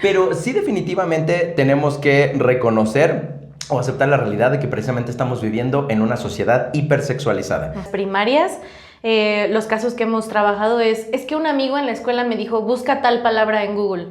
Pero sí definitivamente tenemos que reconocer o aceptar la realidad de que precisamente estamos viviendo en una sociedad hipersexualizada. Las primarias, los casos que hemos trabajado es que un amigo en la escuela me dijo, busca tal palabra en Google.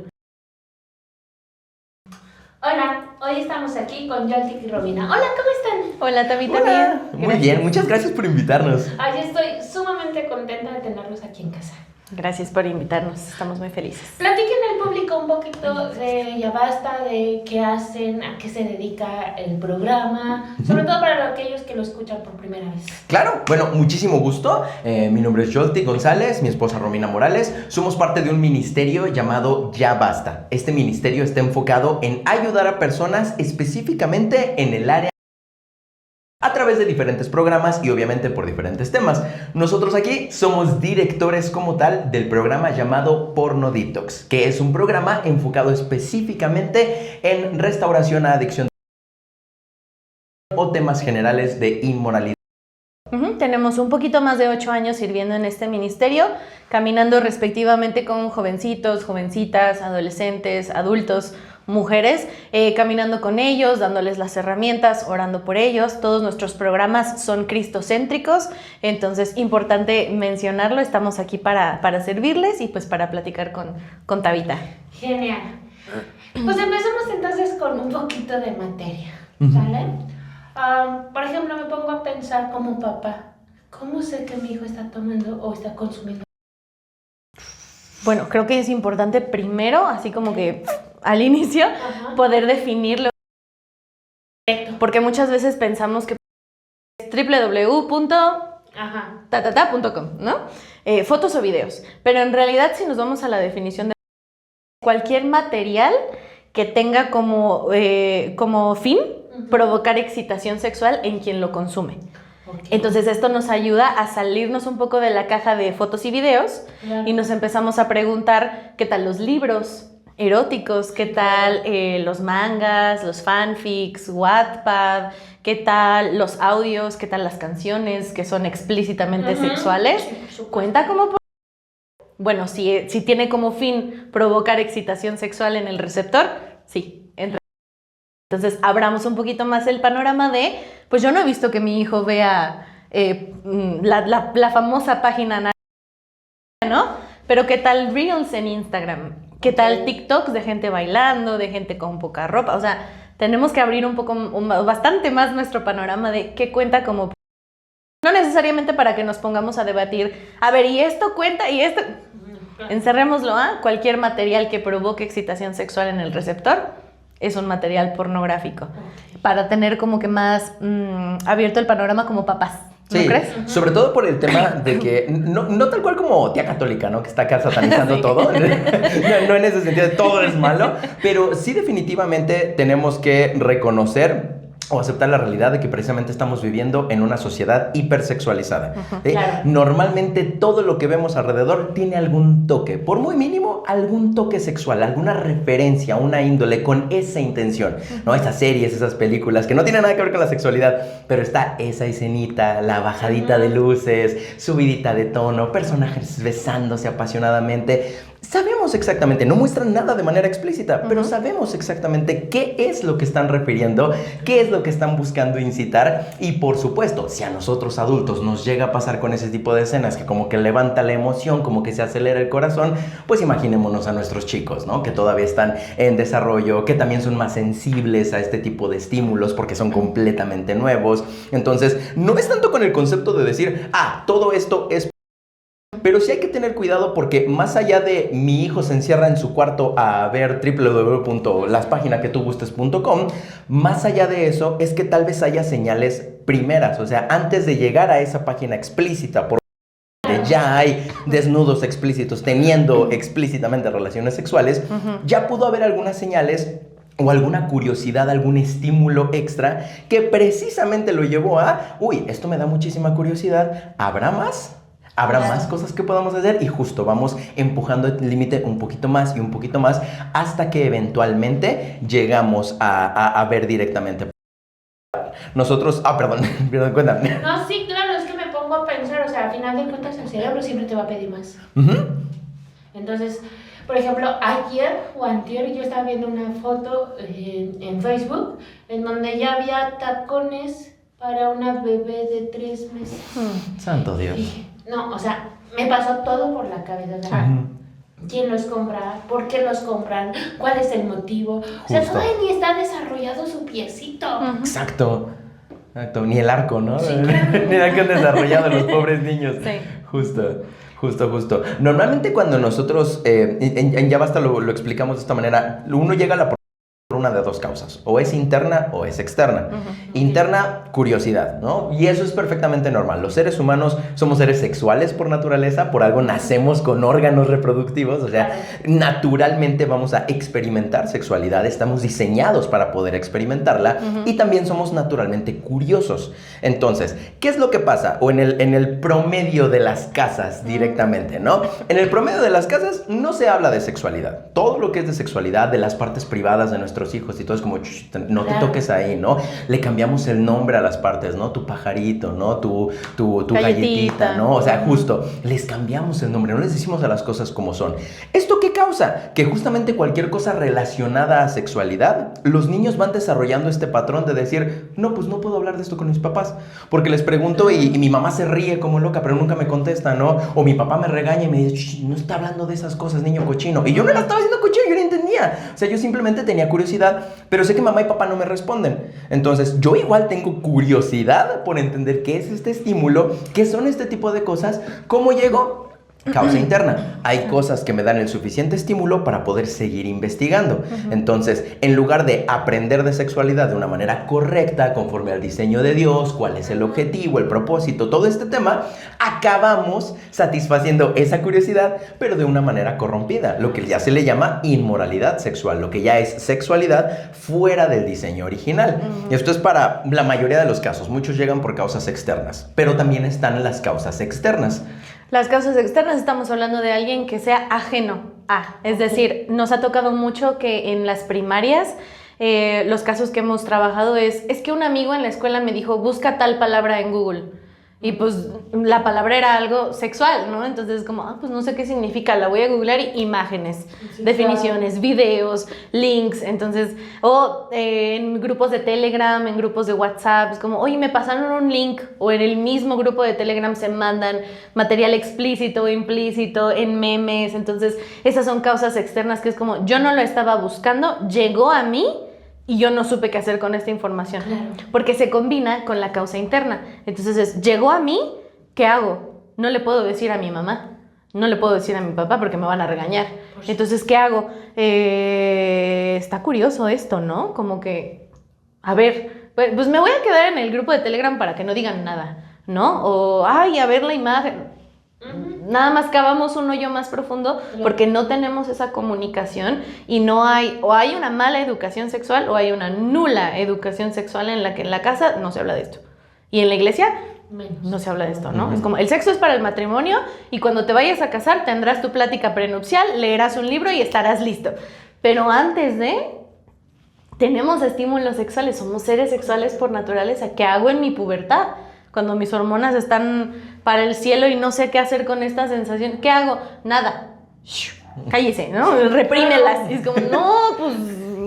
Hola, hoy estamos aquí con Yoltik y Romina. Hola, ¿cómo están? Hola, Tavi, Hola. también. Muy bien, muchas gracias por invitarnos. Yo estoy sumamente contenta de tenerlos aquí en casa. Gracias por invitarnos, estamos muy felices. Platiquen al público un poquito de Ya Basta, de qué hacen, a qué se dedica el programa, sobre todo para aquellos que lo escuchan por primera vez. Claro, bueno, muchísimo gusto. Mi nombre es Yoltik González, mi esposa Romina Morales. Somos parte de un ministerio llamado Ya Basta. Este ministerio está enfocado en ayudar a personas específicamente en el área a través de diferentes programas y obviamente por diferentes temas. Nosotros aquí somos directores como tal del programa llamado Porno Detox, que es un programa enfocado específicamente en restauración a adicción o temas generales de inmoralidad. Tenemos un poquito más de 8 años sirviendo en este ministerio, caminando respectivamente con jovencitos, jovencitas, adolescentes, adultos, mujeres, caminando con ellos, dándoles las herramientas, orando por ellos. Todos nuestros programas son cristocéntricos, entonces importante mencionarlo. Estamos aquí para servirles y pues para platicar con Tabita. Genial. Pues empecemos entonces con un poquito de materia, ¿sale? Por ejemplo, me pongo a pensar como papá, ¿cómo sé que mi hijo está tomando o está consumiendo? Bueno, creo que es importante primero, así como que al inicio, poder definirlo. Porque muchas veces pensamos que es www.tatata.com, ¿no? Fotos o videos. Pero en realidad, si nos vamos a la definición de cualquier material que tenga como fin provocar excitación sexual en quien lo consume. Entonces esto nos ayuda a salirnos un poco de la caja de fotos y videos y nos empezamos a preguntar qué tal los libros eróticos, qué tal los mangas, los fanfics, Wattpad, qué tal los audios, qué tal las canciones que son explícitamente sexuales. ¿Cuenta como bueno, si tiene como fin provocar excitación sexual en el receptor? Sí, entra. Entonces, abramos un poquito más el panorama de, pues yo no he visto que mi hijo vea la famosa página, ¿no? Pero ¿qué tal Reels en Instagram? ¿Qué tal TikToks de gente bailando, de gente con poca ropa? O sea, tenemos que abrir bastante más nuestro panorama de qué cuenta como... No necesariamente para que nos pongamos a debatir, a ver, ¿y esto cuenta? ¿Y esto? Encerrémoslo a cualquier material que provoque excitación sexual en el receptor. Es un material pornográfico, para tener como que más abierto el panorama como papás, ¿no crees? Sobre todo por el tema de que, no tal cual como tía católica, ¿no? Que está acá satanizando todo, no en ese sentido de todo es malo, pero sí definitivamente tenemos que reconocer o aceptar la realidad de que precisamente estamos viviendo en una sociedad hipersexualizada. Claro. Normalmente todo lo que vemos alrededor tiene algún toque, por muy mínimo, algún toque sexual, alguna referencia, una índole con esa intención, ¿no? Esas series, esas películas que no tienen nada que ver con la sexualidad, pero está esa escenita, la bajadita de luces, subidita de tono, personajes besándose apasionadamente. Sabemos exactamente, no muestran nada de manera explícita, pero sabemos exactamente qué es lo que están refiriendo, qué es lo que están buscando incitar y por supuesto, si a nosotros adultos nos llega a pasar con ese tipo de escenas que como que levanta la emoción, como que se acelera el corazón, pues imaginémonos a nuestros chicos, ¿no? Que todavía están en desarrollo, que también son más sensibles a este tipo de estímulos porque son completamente nuevos. Entonces, no es tanto con el concepto de decir, todo esto es... Pero sí hay que tener cuidado porque más allá de mi hijo se encierra en su cuarto a ver www.laspaginaquetugustes.com, más allá de eso es que tal vez haya señales primeras, o sea, antes de llegar a esa página explícita, por ya hay desnudos explícitos teniendo explícitamente relaciones sexuales, ya pudo haber algunas señales o alguna curiosidad, algún estímulo extra que precisamente lo llevó a, esto me da muchísima curiosidad, ¿habrá más? Habrá más cosas que podamos hacer y justo vamos empujando el límite un poquito más y un poquito más hasta que eventualmente llegamos a ver directamente. Nosotros, perdón, cuéntame. No, sí, claro, es que me pongo a pensar, o sea, al final de cuentas el cerebro siempre te va a pedir más. Entonces, Por ejemplo, ayer o antier yo estaba viendo una foto en Facebook en donde ya había tacones para una bebé de 3 meses. Santo Dios. Y, no, o sea, me pasó todo por la cabeza. O sea, ¿quién los compra? ¿Por qué los compran? ¿Cuál es el motivo? O sea, todavía ni está desarrollado su piecito. Exacto. Ni el arco, ¿no? Sí, claro. Ni el arco han desarrollado los pobres niños. Sí. Justo. Normalmente cuando nosotros, en Ya Basta lo explicamos de esta manera, uno llega a la por una de dos causas, o es interna o es externa. Interna, curiosidad, ¿no? Y eso es perfectamente normal. Los seres humanos somos seres sexuales por naturaleza, por algo nacemos con órganos reproductivos, o sea, naturalmente vamos a experimentar sexualidad, estamos diseñados para poder experimentarla y también somos naturalmente curiosos. Entonces, ¿qué es lo que pasa? O en el promedio de las casas directamente, ¿no? En el promedio de las casas no se habla de sexualidad. Todo lo que es de sexualidad, de las partes privadas de nuestros hijos y todo es como, no te toques ahí, ¿no? Le cambiamos el nombre a las partes, ¿no? Tu pajarito, ¿no? Tu galletita, ¿no? O sea, justo, les cambiamos el nombre, no les decimos a las cosas como son. ¿Esto qué causa? Que justamente cualquier cosa relacionada a sexualidad, los niños van desarrollando este patrón de decir, no, pues no puedo hablar de esto con mis papás, porque les pregunto y mi mamá se ríe como loca, pero nunca me contesta, ¿no? O mi papá me regaña y me dice, no está hablando de esas cosas, niño cochino. Y yo no la estaba haciendo cochino, yo no entendía. O sea, yo simplemente tenía curiosidad, pero sé que mamá y papá no me responden. Entonces, yo igual tengo curiosidad por entender qué es este estímulo, qué son este tipo de cosas, cómo llego. Causa interna. Hay cosas que me dan el suficiente estímulo para poder seguir investigando. Entonces, en lugar de aprender de sexualidad de una manera correcta, conforme al diseño de Dios, cuál es el objetivo, el propósito, todo este tema, acabamos satisfaciendo esa curiosidad, pero de una manera corrompida, lo que ya se le llama inmoralidad sexual, lo que ya es sexualidad fuera del diseño original. Y esto es para la mayoría de los casos. Muchos llegan por causas externas, pero también están las causas externas. Las causas externas estamos hablando de alguien que sea ajeno a, es decir, nos ha tocado mucho que en las primarias los casos que hemos trabajado es que un amigo en la escuela me dijo busca tal palabra en Google y pues la palabra era algo sexual, ¿no? Entonces como, pues no sé qué significa, la voy a googlear y imágenes, definiciones, videos, links, entonces, o en grupos de Telegram, en grupos de WhatsApp, es como, oye, me pasaron un link, o en el mismo grupo de Telegram se mandan material explícito o implícito en memes, entonces esas son causas externas que es como, yo no lo estaba buscando, llegó a mí, y yo no supe qué hacer con esta información, porque se combina con la causa interna. Entonces llegó a mí, ¿qué hago? No le puedo decir a mi mamá, no le puedo decir a mi papá porque me van a regañar. Entonces, ¿qué hago? Está curioso esto, ¿no? Como que, a ver, pues me voy a quedar en el grupo de Telegram para que no digan nada, ¿no? O, ay, a ver la imagen. Nada más cavamos un hoyo más profundo porque no tenemos esa comunicación y no hay, o hay una mala educación sexual o hay una nula educación sexual en la que en la casa no se habla de esto. Y en la iglesia no se habla de esto, ¿no? Es como, el sexo es para el matrimonio y cuando te vayas a casar tendrás tu plática prenupcial, leerás un libro y estarás listo. Pero antes tenemos estímulos sexuales, somos seres sexuales por naturaleza. ¿Qué hago en mi pubertad? Cuando mis hormonas están para el cielo y no sé qué hacer con esta sensación, ¿qué hago? Nada. Cállese, ¿no? Reprímelas. Y es como, no, pues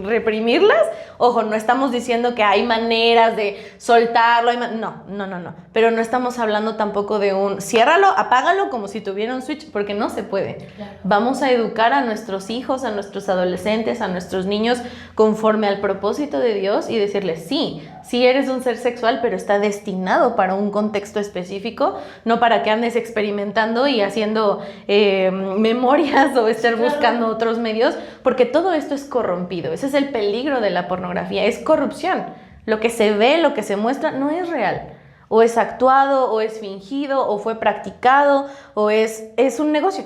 reprimirlas. Ojo, no estamos diciendo que hay maneras de soltarlo. No. Pero no estamos hablando tampoco de un ciérralo, apágalo como si tuviera un switch, porque no se puede. Claro. Vamos a educar a nuestros hijos, a nuestros adolescentes, a nuestros niños conforme al propósito de Dios y decirles, sí eres un ser sexual, pero está destinado para un contexto específico, no para que andes experimentando y haciendo memorias o estar buscando otros medios, porque todo esto es corrompido. Ese es el peligro de la pornografía, es corrupción. Lo que se ve, lo que se muestra, no es real. O es actuado, o es fingido, o fue practicado, o es un negocio.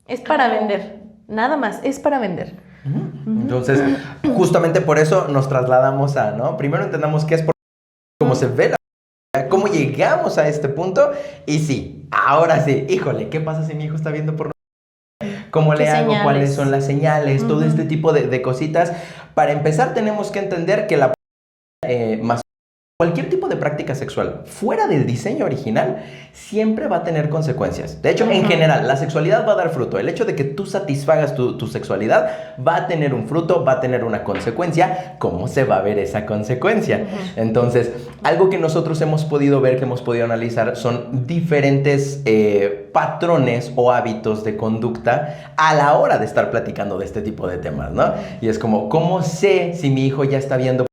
Es para vender, nada más, es para vender. Entonces, justamente por eso nos trasladamos a, ¿no? Primero entendamos qué es cómo se ve cómo llegamos a este punto. Y sí, ahora sí, híjole, ¿qué pasa si mi hijo está viendo porno? ¿Cómo le hago? Señales. ¿Cuáles son las señales? Todo este tipo de cositas. Para empezar, tenemos que entender que la más Cualquier tipo de práctica sexual fuera del diseño original siempre va a tener consecuencias. De hecho, en general, la sexualidad va a dar fruto. El hecho de que tú satisfagas tu sexualidad va a tener un fruto, va a tener una consecuencia. ¿Cómo se va a ver esa consecuencia? Entonces, algo que nosotros hemos podido ver, que hemos podido analizar, son diferentes patrones o hábitos de conducta a la hora de estar platicando de este tipo de temas, ¿no? Y es como, ¿cómo sé si mi hijo ya está viendo?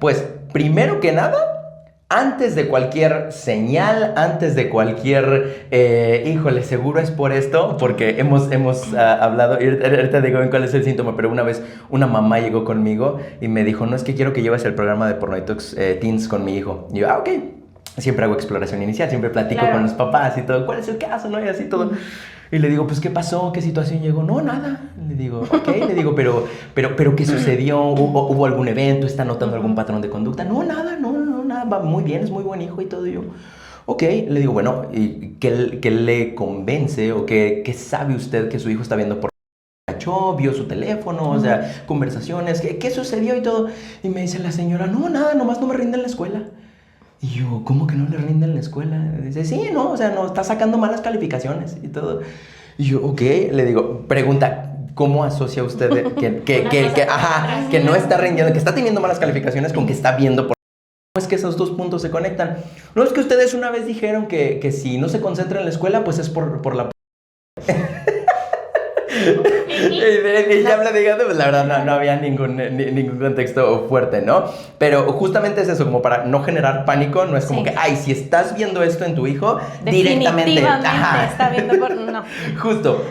Pues, primero que nada, antes de cualquier señal, antes de cualquier, híjole, seguro es por esto, porque hemos hablado, y ahorita digo cuál es el síntoma, pero una vez una mamá llegó conmigo y me dijo, no, es que quiero que lleves el programa de Pornoitox Teens con mi hijo. Y yo, ok. Siempre hago exploración inicial, siempre platico con los papás y todo, ¿cuál es el caso, no? Y así todo. Y le digo, pues, ¿qué pasó? ¿Qué situación llegó? No, nada. Le digo, ok. Le digo, pero ¿qué sucedió? ¿Hubo algún evento? ¿Está notando algún patrón de conducta? No, nada, nada. Va muy bien, es muy buen hijo y todo. Y yo, ok. Le digo, bueno, ¿y qué le convence o qué sabe usted que su hijo está viendo por cachó, vio su teléfono, o sea, conversaciones? ¿Qué sucedió y todo? Y me dice la señora, no, nada, nomás no me rinde en la escuela. Y yo, ¿cómo que no le rinde en la escuela? Dice, sí, no, o sea, no, está sacando malas calificaciones y todo. Y yo, ok, le digo, pregunta, ¿cómo asocia usted que no está rindiendo, que está teniendo malas calificaciones con que está viendo por... ¿Cómo es que esos dos puntos se conectan? No, es que ustedes una vez dijeron que si no se concentra en la escuela, pues es por la... Y ya platicando, pues la verdad no había ningún contexto fuerte, ¿no? Pero justamente es eso, como para no generar pánico, no es como que, ay, si estás viendo esto en tu hijo, directamente está viendo por... No. Justo,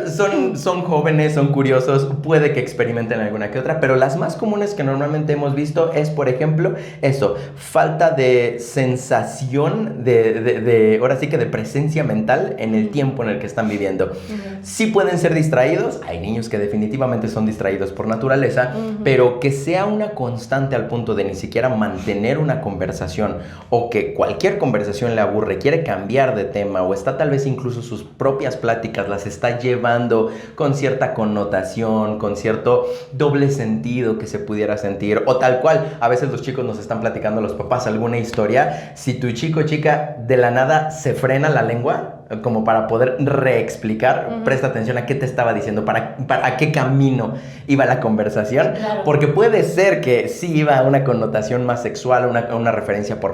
son jóvenes, son curiosos, puede que experimenten alguna que otra, pero las más comunes que normalmente hemos visto es, por ejemplo, eso, falta de sensación ahora sí que de presencia mental en el tiempo en el que están viviendo. Sí pueden ser distraídos, hay niños que definitivamente son distraídos por naturaleza, pero que sea una constante al punto de ni siquiera mantener una conversación o que cualquier conversación le aburre, quiere cambiar de tema o está tal vez incluso sus propias pláticas las está llevando con cierta connotación, con cierto doble sentido que se pudiera sentir o tal cual. A veces los chicos nos están platicando a los papás alguna historia, si tu chico o chica de la nada se frena la lengua como para poder reexplicar, presta atención a qué te estaba diciendo, a qué camino iba la conversación, porque puede ser que sí iba a una connotación más sexual, una referencia por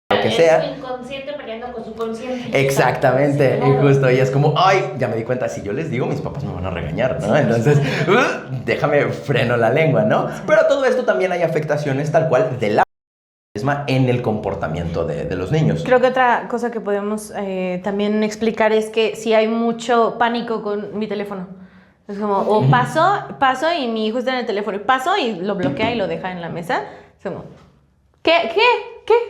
lo que sea. Es su inconsciente peleando con su consciente. Exactamente, Sí, claro. y justo, y es como, ay, ya me di cuenta, si yo les digo, mis papás me van a regañar, ¿no? Entonces, déjame freno la lengua, ¿no? Pero todo esto también hay afectaciones tal cual de la en el comportamiento de los niños. Creo que otra cosa que podemos también explicar es que si hay mucho pánico con mi teléfono. Es como, o paso y mi hijo está en el teléfono, y paso y lo bloquea y lo deja en la mesa. Es como, ¿qué?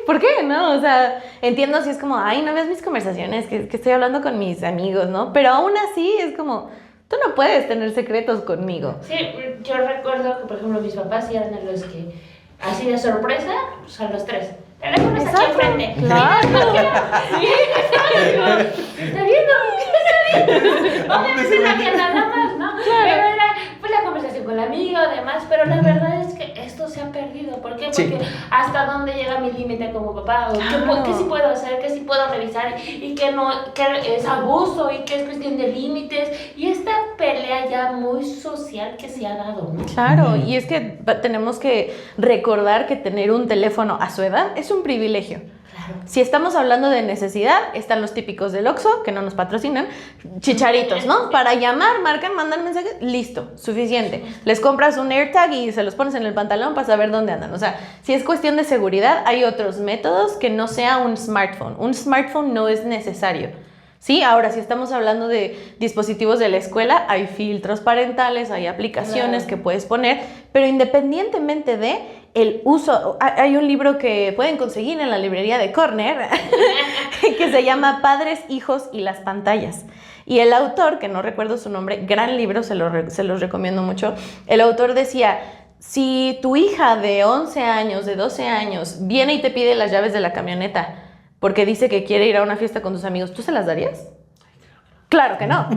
¿Por qué? ¿No? O sea, entiendo si es como, ay, no ves mis conversaciones, que estoy hablando con mis amigos, ¿no? Pero aún así es como, tú no puedes tener secretos conmigo. Sí, yo recuerdo que, por ejemplo, mis papás eran de los que... Así de sorpresa, pues a los tres. Teléfonos aquí enfrente. Claro. Sí, ¿está viendo? Obviamente no había nada más, ¿no? Claro. Pero era pues la conversación con el amigo, además. Pero la verdad es que esto se ha perdido. ¿Por qué? Porque hasta dónde llega mi límite como papá. O qué sí puedo hacer, qué sí puedo revisar. Y que es abuso y que es cuestión de límites. Y esta pelea ya muy social que se ha dado, ¿no? Claro, y es que tenemos que recordar que tener un teléfono a su edad es un privilegio. Claro. Si estamos hablando de necesidad, están los típicos del Oxxo, que no nos patrocinan, chicharitos, ¿no? Para llamar, marcan, mandan mensajes, listo, suficiente. Les compras un AirTag y se los pones en el pantalón para saber dónde andan. O sea, si es cuestión de seguridad, hay otros métodos que no sea un smartphone. Un smartphone no es necesario. Sí, ahora si estamos hablando de dispositivos de la escuela, hay filtros parentales, hay aplicaciones que puedes poner, pero independientemente de el uso, hay un libro que pueden conseguir en la librería de Corner que se llama Padres, Hijos y las Pantallas. Y el autor, que no recuerdo su nombre, gran libro, se los recomiendo mucho, el autor decía, si tu hija de 11 años, de 12 años, viene y te pide las llaves de la camioneta, porque dice que quiere ir a una fiesta con tus amigos, ¿tú se las darías? Claro que no,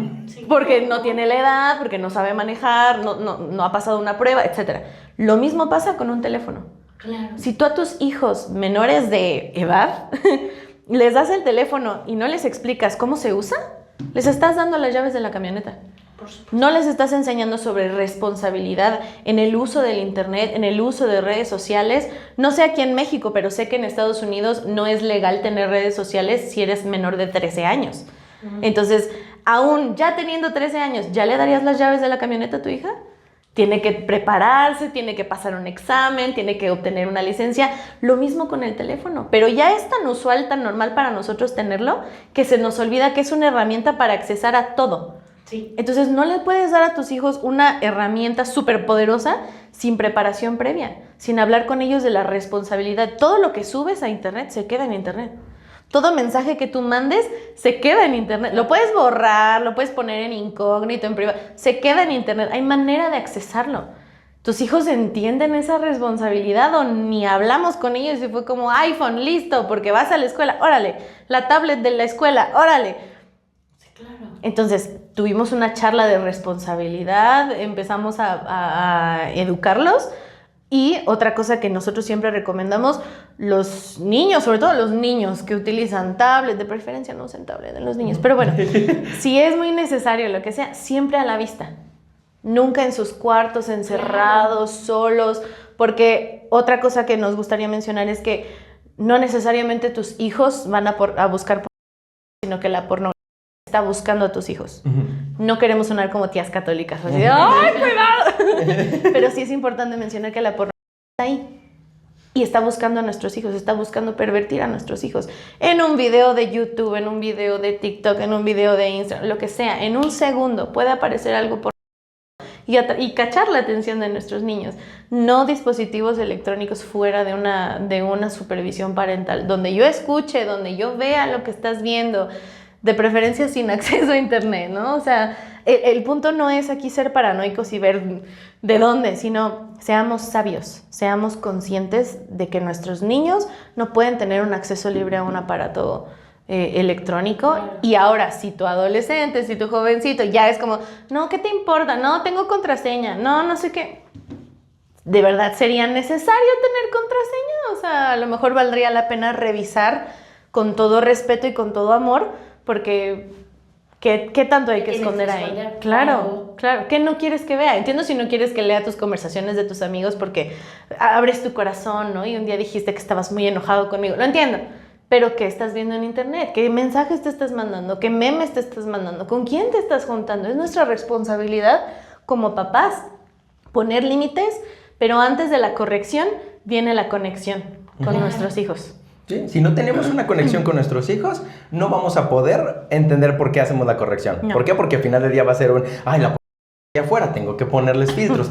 porque no tiene la edad, porque no sabe manejar, no ha pasado una prueba, etc. Lo mismo pasa con un teléfono. Claro. Si tú a tus hijos menores de edad les das el teléfono y no les explicas cómo se usa, les estás dando las llaves de la camioneta. No les estás enseñando sobre responsabilidad en el uso del internet, en el uso de redes sociales. No sé aquí en México, pero sé que en Estados Unidos no es legal tener redes sociales si eres menor de 13 años. Entonces, aún ya teniendo 13 años, ¿ya le darías las llaves de la camioneta a tu hija? Tiene que prepararse, tiene que pasar un examen, tiene que obtener una licencia. Lo mismo con el teléfono. Pero ya es tan usual, tan normal para nosotros tenerlo, que se nos olvida que es una herramienta para accesar a todo. Sí. Entonces no le puedes dar a tus hijos una herramienta súper poderosa sin preparación previa, sin hablar con ellos de la responsabilidad. Todo lo que subes a internet se queda en internet. Todo mensaje que tú mandes se queda en internet. Lo puedes borrar, lo puedes poner en incógnito, en privado. Se queda en internet. Hay manera de accesarlo. ¿Tus hijos entienden esa responsabilidad o ni hablamos con ellos? Y fue como iPhone, listo, porque vas a la escuela, órale. La tablet de la escuela, órale. Claro. Entonces, tuvimos una charla de responsabilidad, empezamos a educarlos. Y otra cosa que nosotros siempre recomendamos, los niños, sobre todo los niños que utilizan tablet, de preferencia no usen tablet de los niños, pero bueno, si es muy necesario, lo que sea, siempre a la vista. Nunca en sus cuartos, encerrados, solos, porque otra cosa que nos gustaría mencionar es que no necesariamente tus hijos van a buscar pornografía, sino que la pornografía está buscando a tus hijos. No queremos sonar como tías católicas, así de ¡ay, cuidado! Pero sí es importante mencionar que la pornografía está ahí y está buscando a nuestros hijos, está buscando pervertir a nuestros hijos. En un video de YouTube, en un video de TikTok, en un video de Instagram, lo que sea, en un segundo puede aparecer algo por y cachar la atención de nuestros niños. No dispositivos electrónicos fuera de una supervisión parental, donde yo escuche, donde yo vea lo que estás viendo, de preferencia sin acceso a internet, ¿no? O sea, el punto no es aquí ser paranoicos y ver de dónde, sino seamos sabios, seamos conscientes de que nuestros niños no pueden tener un acceso libre a un aparato electrónico. Claro. Y ahora, si tu adolescente, si tu jovencito ya es como, no, ¿qué te importa? No, tengo contraseña, no sé qué. ¿De verdad sería necesario tener contraseña? O sea, a lo mejor valdría la pena revisar con todo respeto y con todo amor, porque ¿qué tanto hay que esconder ahí? Claro. ¿Qué no quieres que vea? Entiendo si no quieres que lea tus conversaciones de tus amigos porque abres tu corazón, ¿no? Y un día dijiste que estabas muy enojado conmigo. Lo entiendo. Pero ¿qué estás viendo en internet? ¿Qué mensajes te estás mandando? ¿Qué memes te estás mandando? ¿Con quién te estás juntando? Es nuestra responsabilidad como papás poner límites, pero antes de la corrección viene la conexión con nuestros hijos. ¿Sí? Si no tenemos una conexión con nuestros hijos, no vamos a poder entender por qué hacemos la corrección. No. ¿Por qué? Porque al final del día va a ser la allá afuera, tengo que ponerles filtros,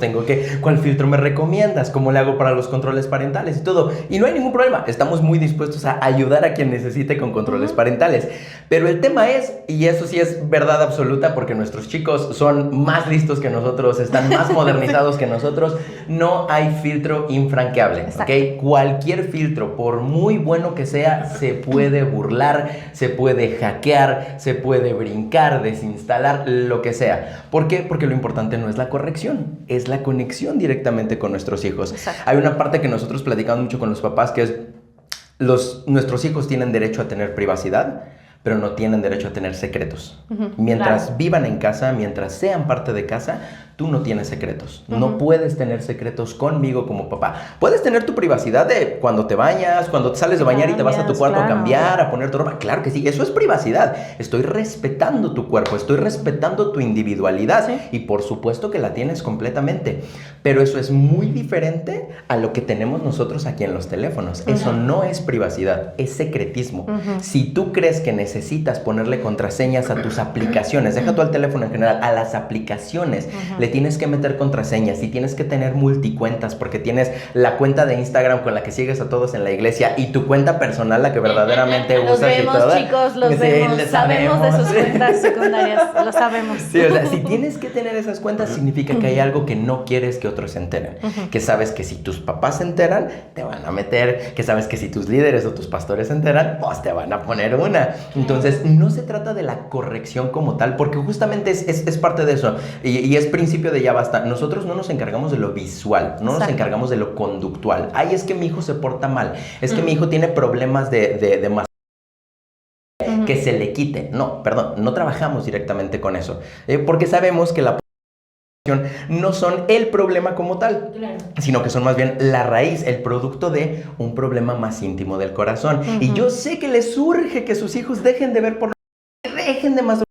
¿cuál filtro me recomiendas? ¿Cómo le hago para los controles parentales y todo? Y no hay ningún problema, estamos muy dispuestos a ayudar a quien necesite con controles parentales. Pero el tema es, y eso sí es verdad absoluta, porque nuestros chicos son más listos que nosotros, están más modernizados que nosotros, no hay filtro infranqueable, ¿ok? Cualquier filtro, por muy bueno que sea, se puede burlar, se puede hackear, se puede brincar, desinstalar, lo que sea. ¿Por qué? Porque lo importante no es la corrección, es la conexión directamente con nuestros hijos. Exacto. Hay una parte que nosotros platicamos mucho con los papás, que es nuestros hijos tienen derecho a tener privacidad, pero no tienen derecho a tener secretos. Mientras vivan en casa, mientras sean parte de casa, tú no tienes secretos. No puedes tener secretos conmigo como papá. Puedes tener tu privacidad de cuando te bañas, cuando te sales de bañar y te vas a tu cuarto a cambiar, a poner tu ropa. Claro que sí, eso es privacidad. Estoy respetando tu cuerpo, estoy respetando tu individualidad y por supuesto que la tienes completamente. Pero eso es muy diferente a lo que tenemos nosotros aquí en los teléfonos. Eso no es privacidad, es secretismo. Si tú crees que necesitas ponerle contraseñas a tus aplicaciones, deja tú al teléfono en general, a las aplicaciones, le tienes que meter contraseñas y tienes que tener multicuentas porque tienes la cuenta de Instagram con la que sigues a todos en la iglesia y tu cuenta personal, la que verdaderamente usas y todo. Los vemos, chicos, los vemos, sabemos de sus cuentas secundarias, lo sabemos. Sí, o sea, si tienes que tener esas cuentas, significa que hay algo que no quieres que otros se enteren. Que sabes que si tus papás se enteran, te van a meter, que sabes que si tus líderes o tus pastores se enteran, pues te van a poner una. Entonces, no se trata de la corrección como tal, porque justamente es parte de eso y es principio principio de ya basta. Nosotros no nos encargamos de lo visual, no nos Exacto. encargamos de lo conductual. Ay, es que mi hijo se porta mal, es que mi hijo tiene problemas de que se le quite. No, perdón, no trabajamos directamente con eso, porque sabemos que la no son el problema como tal, Claro. sino que son más bien la raíz, el producto de un problema más íntimo del corazón. Y yo sé que les urge que sus hijos dejen de ver dejen de más.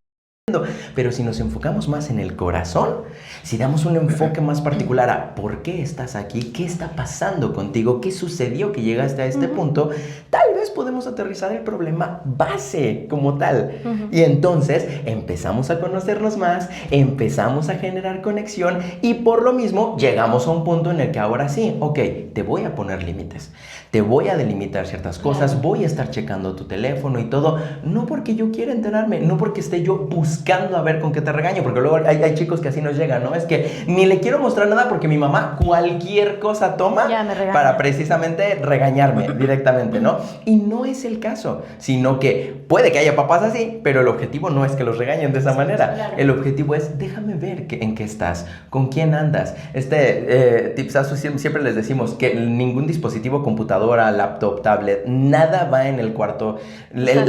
Pero si nos enfocamos más en el corazón, si damos un enfoque más particular a por qué estás aquí, qué está pasando contigo, qué sucedió que llegaste a este punto, tal vez podemos aterrizar el problema base como tal. Y entonces empezamos a conocernos más, empezamos a generar conexión y por lo mismo llegamos a un punto en el que ahora sí, ok, te voy a poner límites, te voy a delimitar ciertas cosas, voy a estar checando tu teléfono y todo, no porque yo quiera enterarme, no porque esté yo buscando a ver con qué te regaño, porque luego hay chicos que así nos llegan, ¿no? Es que ni le quiero mostrar nada porque mi mamá cualquier cosa toma Ya me regaña. para precisamente regañarme directamente, ¿no? Y no es el caso, sino que puede que haya papás así, pero el objetivo no es que los regañen de esa manera. Claro. El objetivo es, déjame ver en qué estás, con quién andas. Tipsazo siempre les decimos que ningún dispositivo, computadora, laptop, tablet, nada va en el cuarto. La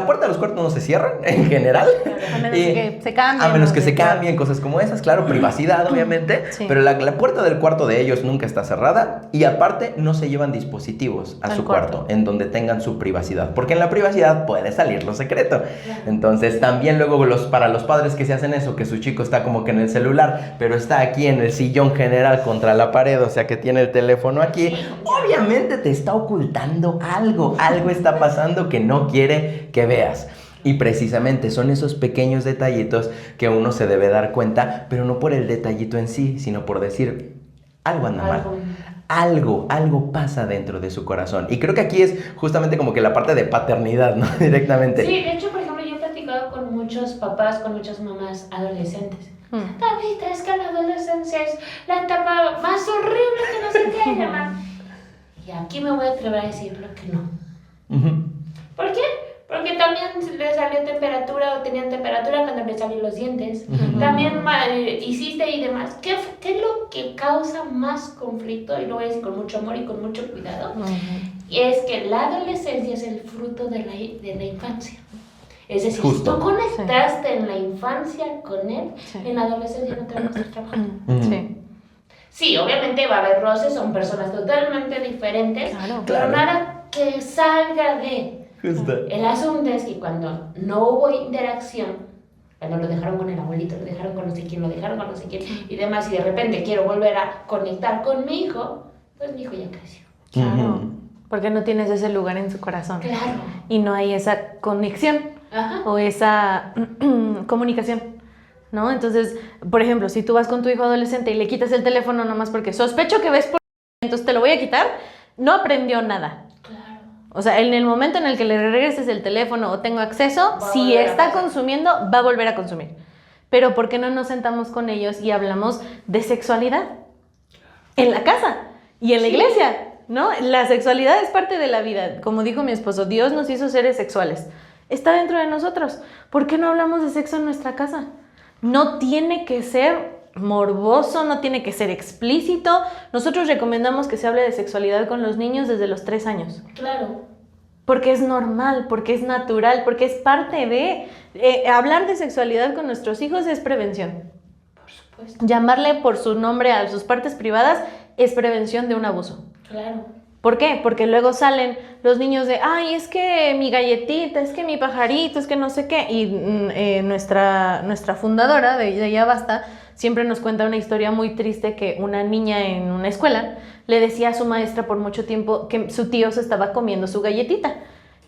puerta de los cuartos no se cierran en general. A menos que se cambien. A menos ¿no? que se cambien, cosas como esas, claro, privacidad obviamente, Sí. pero la puerta del cuarto de ellos nunca está cerrada y aparte no se llevan dispositivos a Al su cuarto. cuarto en donde tengan su privacidad, porque en la privacidad puede salir lo secreto. Entonces también luego para los padres que se hacen eso, que su chico está como que en el celular, pero está aquí en el sillón general contra la pared, o sea que tiene el teléfono aquí, obviamente te está ocultando algo está pasando que no quiere que veas. Y precisamente son esos pequeños detallitos que uno se debe dar cuenta, pero no por el detallito en sí, sino por decir, algo anda mal. Algo pasa dentro de su corazón. Y creo que aquí es justamente como que la parte de paternidad, ¿no? Directamente. Sí, de hecho, por ejemplo, yo he platicado con muchos papás, con muchas mamás adolescentes. David, es que la adolescencia es la etapa más horrible que no sé qué, mamá. Y aquí me voy a atrever a decirlo que no. ¿Por qué? Porque también le salió temperatura o tenían temperatura cuando le salieron los dientes. También hiciste y demás. ¿Qué es lo que causa más conflicto? Y lo voy a decir con mucho amor y con mucho cuidado. Y es que la adolescencia es el fruto de la infancia. Es decir, Justo. si tú conectaste en la infancia con él, en la adolescencia no te va a costar trabajo. Sí. Sí, obviamente va a haber roces, son personas totalmente diferentes, Claro. pero Claro. nada que salga de... Justo. El asunto es que cuando no hubo interacción, cuando lo dejaron con el abuelito, lo dejaron con no sé quién, lo dejaron con no sé quién y demás, y de repente quiero volver a conectar con mi hijo, pues mi hijo ya creció. Claro. Porque no tienes ese lugar en su corazón. Claro. Y no hay esa conexión Ajá. o esa comunicación, ¿no? Entonces, por ejemplo, si tú vas con tu hijo adolescente y le quitas el teléfono nomás porque sospecho que ves por... entonces te lo voy a quitar, no aprendió nada. Claro. O sea, en el momento en el que le regreses el teléfono o tengo acceso, Va a si volver a está pasar. consumiendo, va a volver a consumir. Pero ¿por qué no nos sentamos con ellos y hablamos de sexualidad? En la casa y en la Sí. iglesia, ¿no? La sexualidad es parte de la vida. Como dijo mi esposo, Dios nos hizo seres sexuales. Está dentro de nosotros. ¿Por qué no hablamos de sexo en nuestra casa? No tiene que ser morboso, no tiene que ser explícito. Nosotros recomendamos que se hable de sexualidad con los niños desde los 3 años. Claro. Porque es normal, porque es natural, porque es parte de... hablar de sexualidad con nuestros hijos es prevención. Por supuesto. Llamarle por su nombre a sus partes privadas es prevención de un abuso. Claro. ¿Por qué? Porque luego salen los niños de, ay, es que mi galletita, es que mi pajarito, es que no sé qué. Y nuestra fundadora de Ya Basta siempre nos cuenta una historia muy triste que una niña en una escuela le decía a su maestra por mucho tiempo que su tío se estaba comiendo su galletita.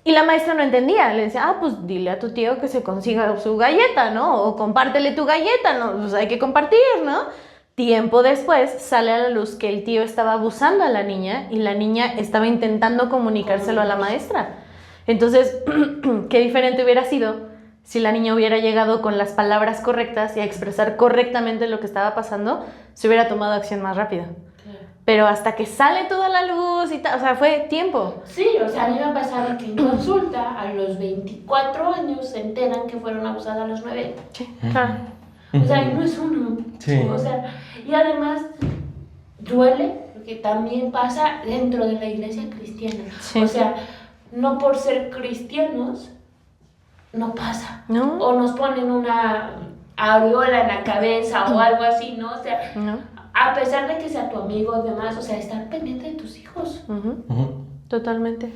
Y la maestra no entendía, le decía, pues dile a tu tío que se consiga su galleta, ¿no? O compártele tu galleta, ¿no? Pues hay que compartir, ¿no? Tiempo después sale a la luz que el tío estaba abusando a la niña y la niña estaba intentando comunicárselo a la maestra. Entonces, qué diferente hubiera sido si la niña hubiera llegado con las palabras correctas y a expresar correctamente lo que estaba pasando, se hubiera tomado acción más rápido. Claro. Pero hasta que sale toda la luz y tal, o sea, fue tiempo. Sí, o sea, a mí me ha pasado que en consulta a los 24 años se enteran que fueron abusadas a los 9. Sí, claro. O sea, y no es uno. Sí. O sea, y además duele porque también pasa dentro de la iglesia cristiana. Sí. O sea, no por ser cristianos no pasa. No. O nos ponen una aureola en la cabeza o algo así, ¿no? O sea, ¿No? a pesar de que sea tu amigo y demás, o sea, estar pendiente de tus hijos. Ujú. Totalmente.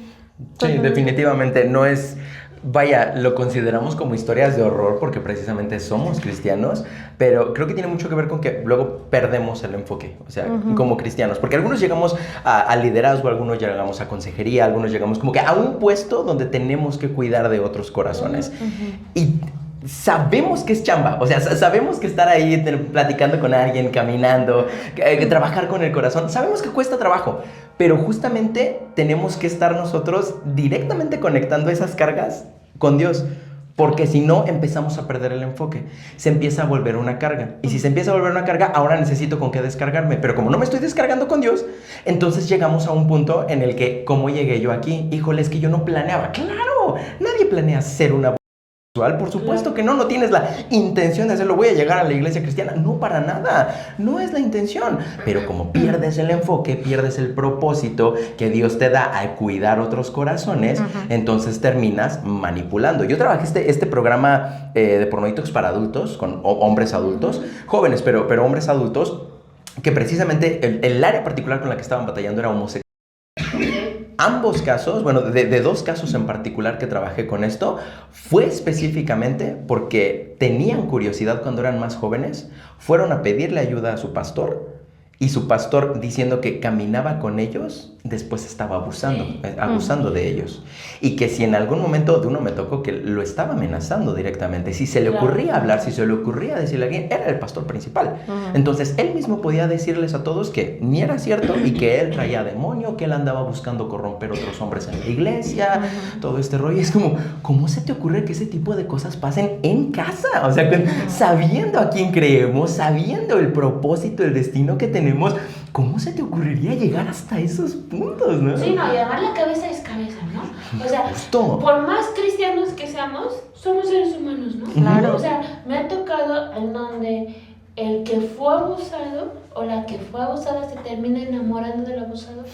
Sí, definitivamente no es, vaya, lo consideramos como historias de horror porque precisamente somos cristianos, pero creo que tiene mucho que ver con que luego perdemos el enfoque, o sea, como cristianos, porque algunos llegamos a liderazgo, algunos llegamos a consejería, algunos llegamos como que a un puesto donde tenemos que cuidar de otros corazones. Y sabemos que es chamba, o sea, sabemos que estar ahí platicando con alguien, caminando, trabajar con el corazón, sabemos que cuesta trabajo, pero justamente tenemos que estar nosotros directamente conectando esas cargas con Dios, porque si no empezamos a perder el enfoque, se empieza a volver una carga, y si se empieza a volver una carga, ahora necesito con qué descargarme, pero como no me estoy descargando con Dios, entonces llegamos a un punto en el que, ¿cómo llegué yo aquí? Híjole, es que yo no planeaba, claro, nadie planea ser una por supuesto que no tienes la intención de hacerlo, voy a llegar a la iglesia cristiana, no, para nada, no es la intención, pero como pierdes el enfoque, pierdes el propósito que Dios te da a cuidar otros corazones, entonces terminas manipulando. Yo trabajé este programa de Pornoitox para adultos, con hombres adultos, jóvenes, pero hombres adultos, que precisamente el área particular con la que estaban batallando era homosexual. Ambos casos, bueno, de dos casos en particular que trabajé con esto, fue específicamente porque tenían curiosidad cuando eran más jóvenes, fueron a pedirle ayuda a su pastor, y su pastor, diciendo que caminaba con ellos, después estaba abusando de ellos. Y que si en algún momento, de uno me tocó que lo estaba amenazando directamente, si se le ocurría hablar, si se le ocurría decirle a alguien, era el pastor principal. Entonces, él mismo podía decirles a todos que ni era cierto y que él traía demonio, que él andaba buscando corromper otros hombres en la iglesia, todo este rollo. Y es como, ¿cómo se te ocurre que ese tipo de cosas pasen en casa? O sea, sabiendo a quién creemos, sabiendo el propósito, el destino que tenemos, ¿cómo se te ocurriría llegar hasta esos puntos, no? Sí, no, y además la cabeza es cabeza, ¿no? O sea, Justo. por más cristianos que seamos, somos seres humanos, ¿no? Claro. O sea, me ha tocado en donde el que fue abusado o la que fue abusada se termina enamorando del abusador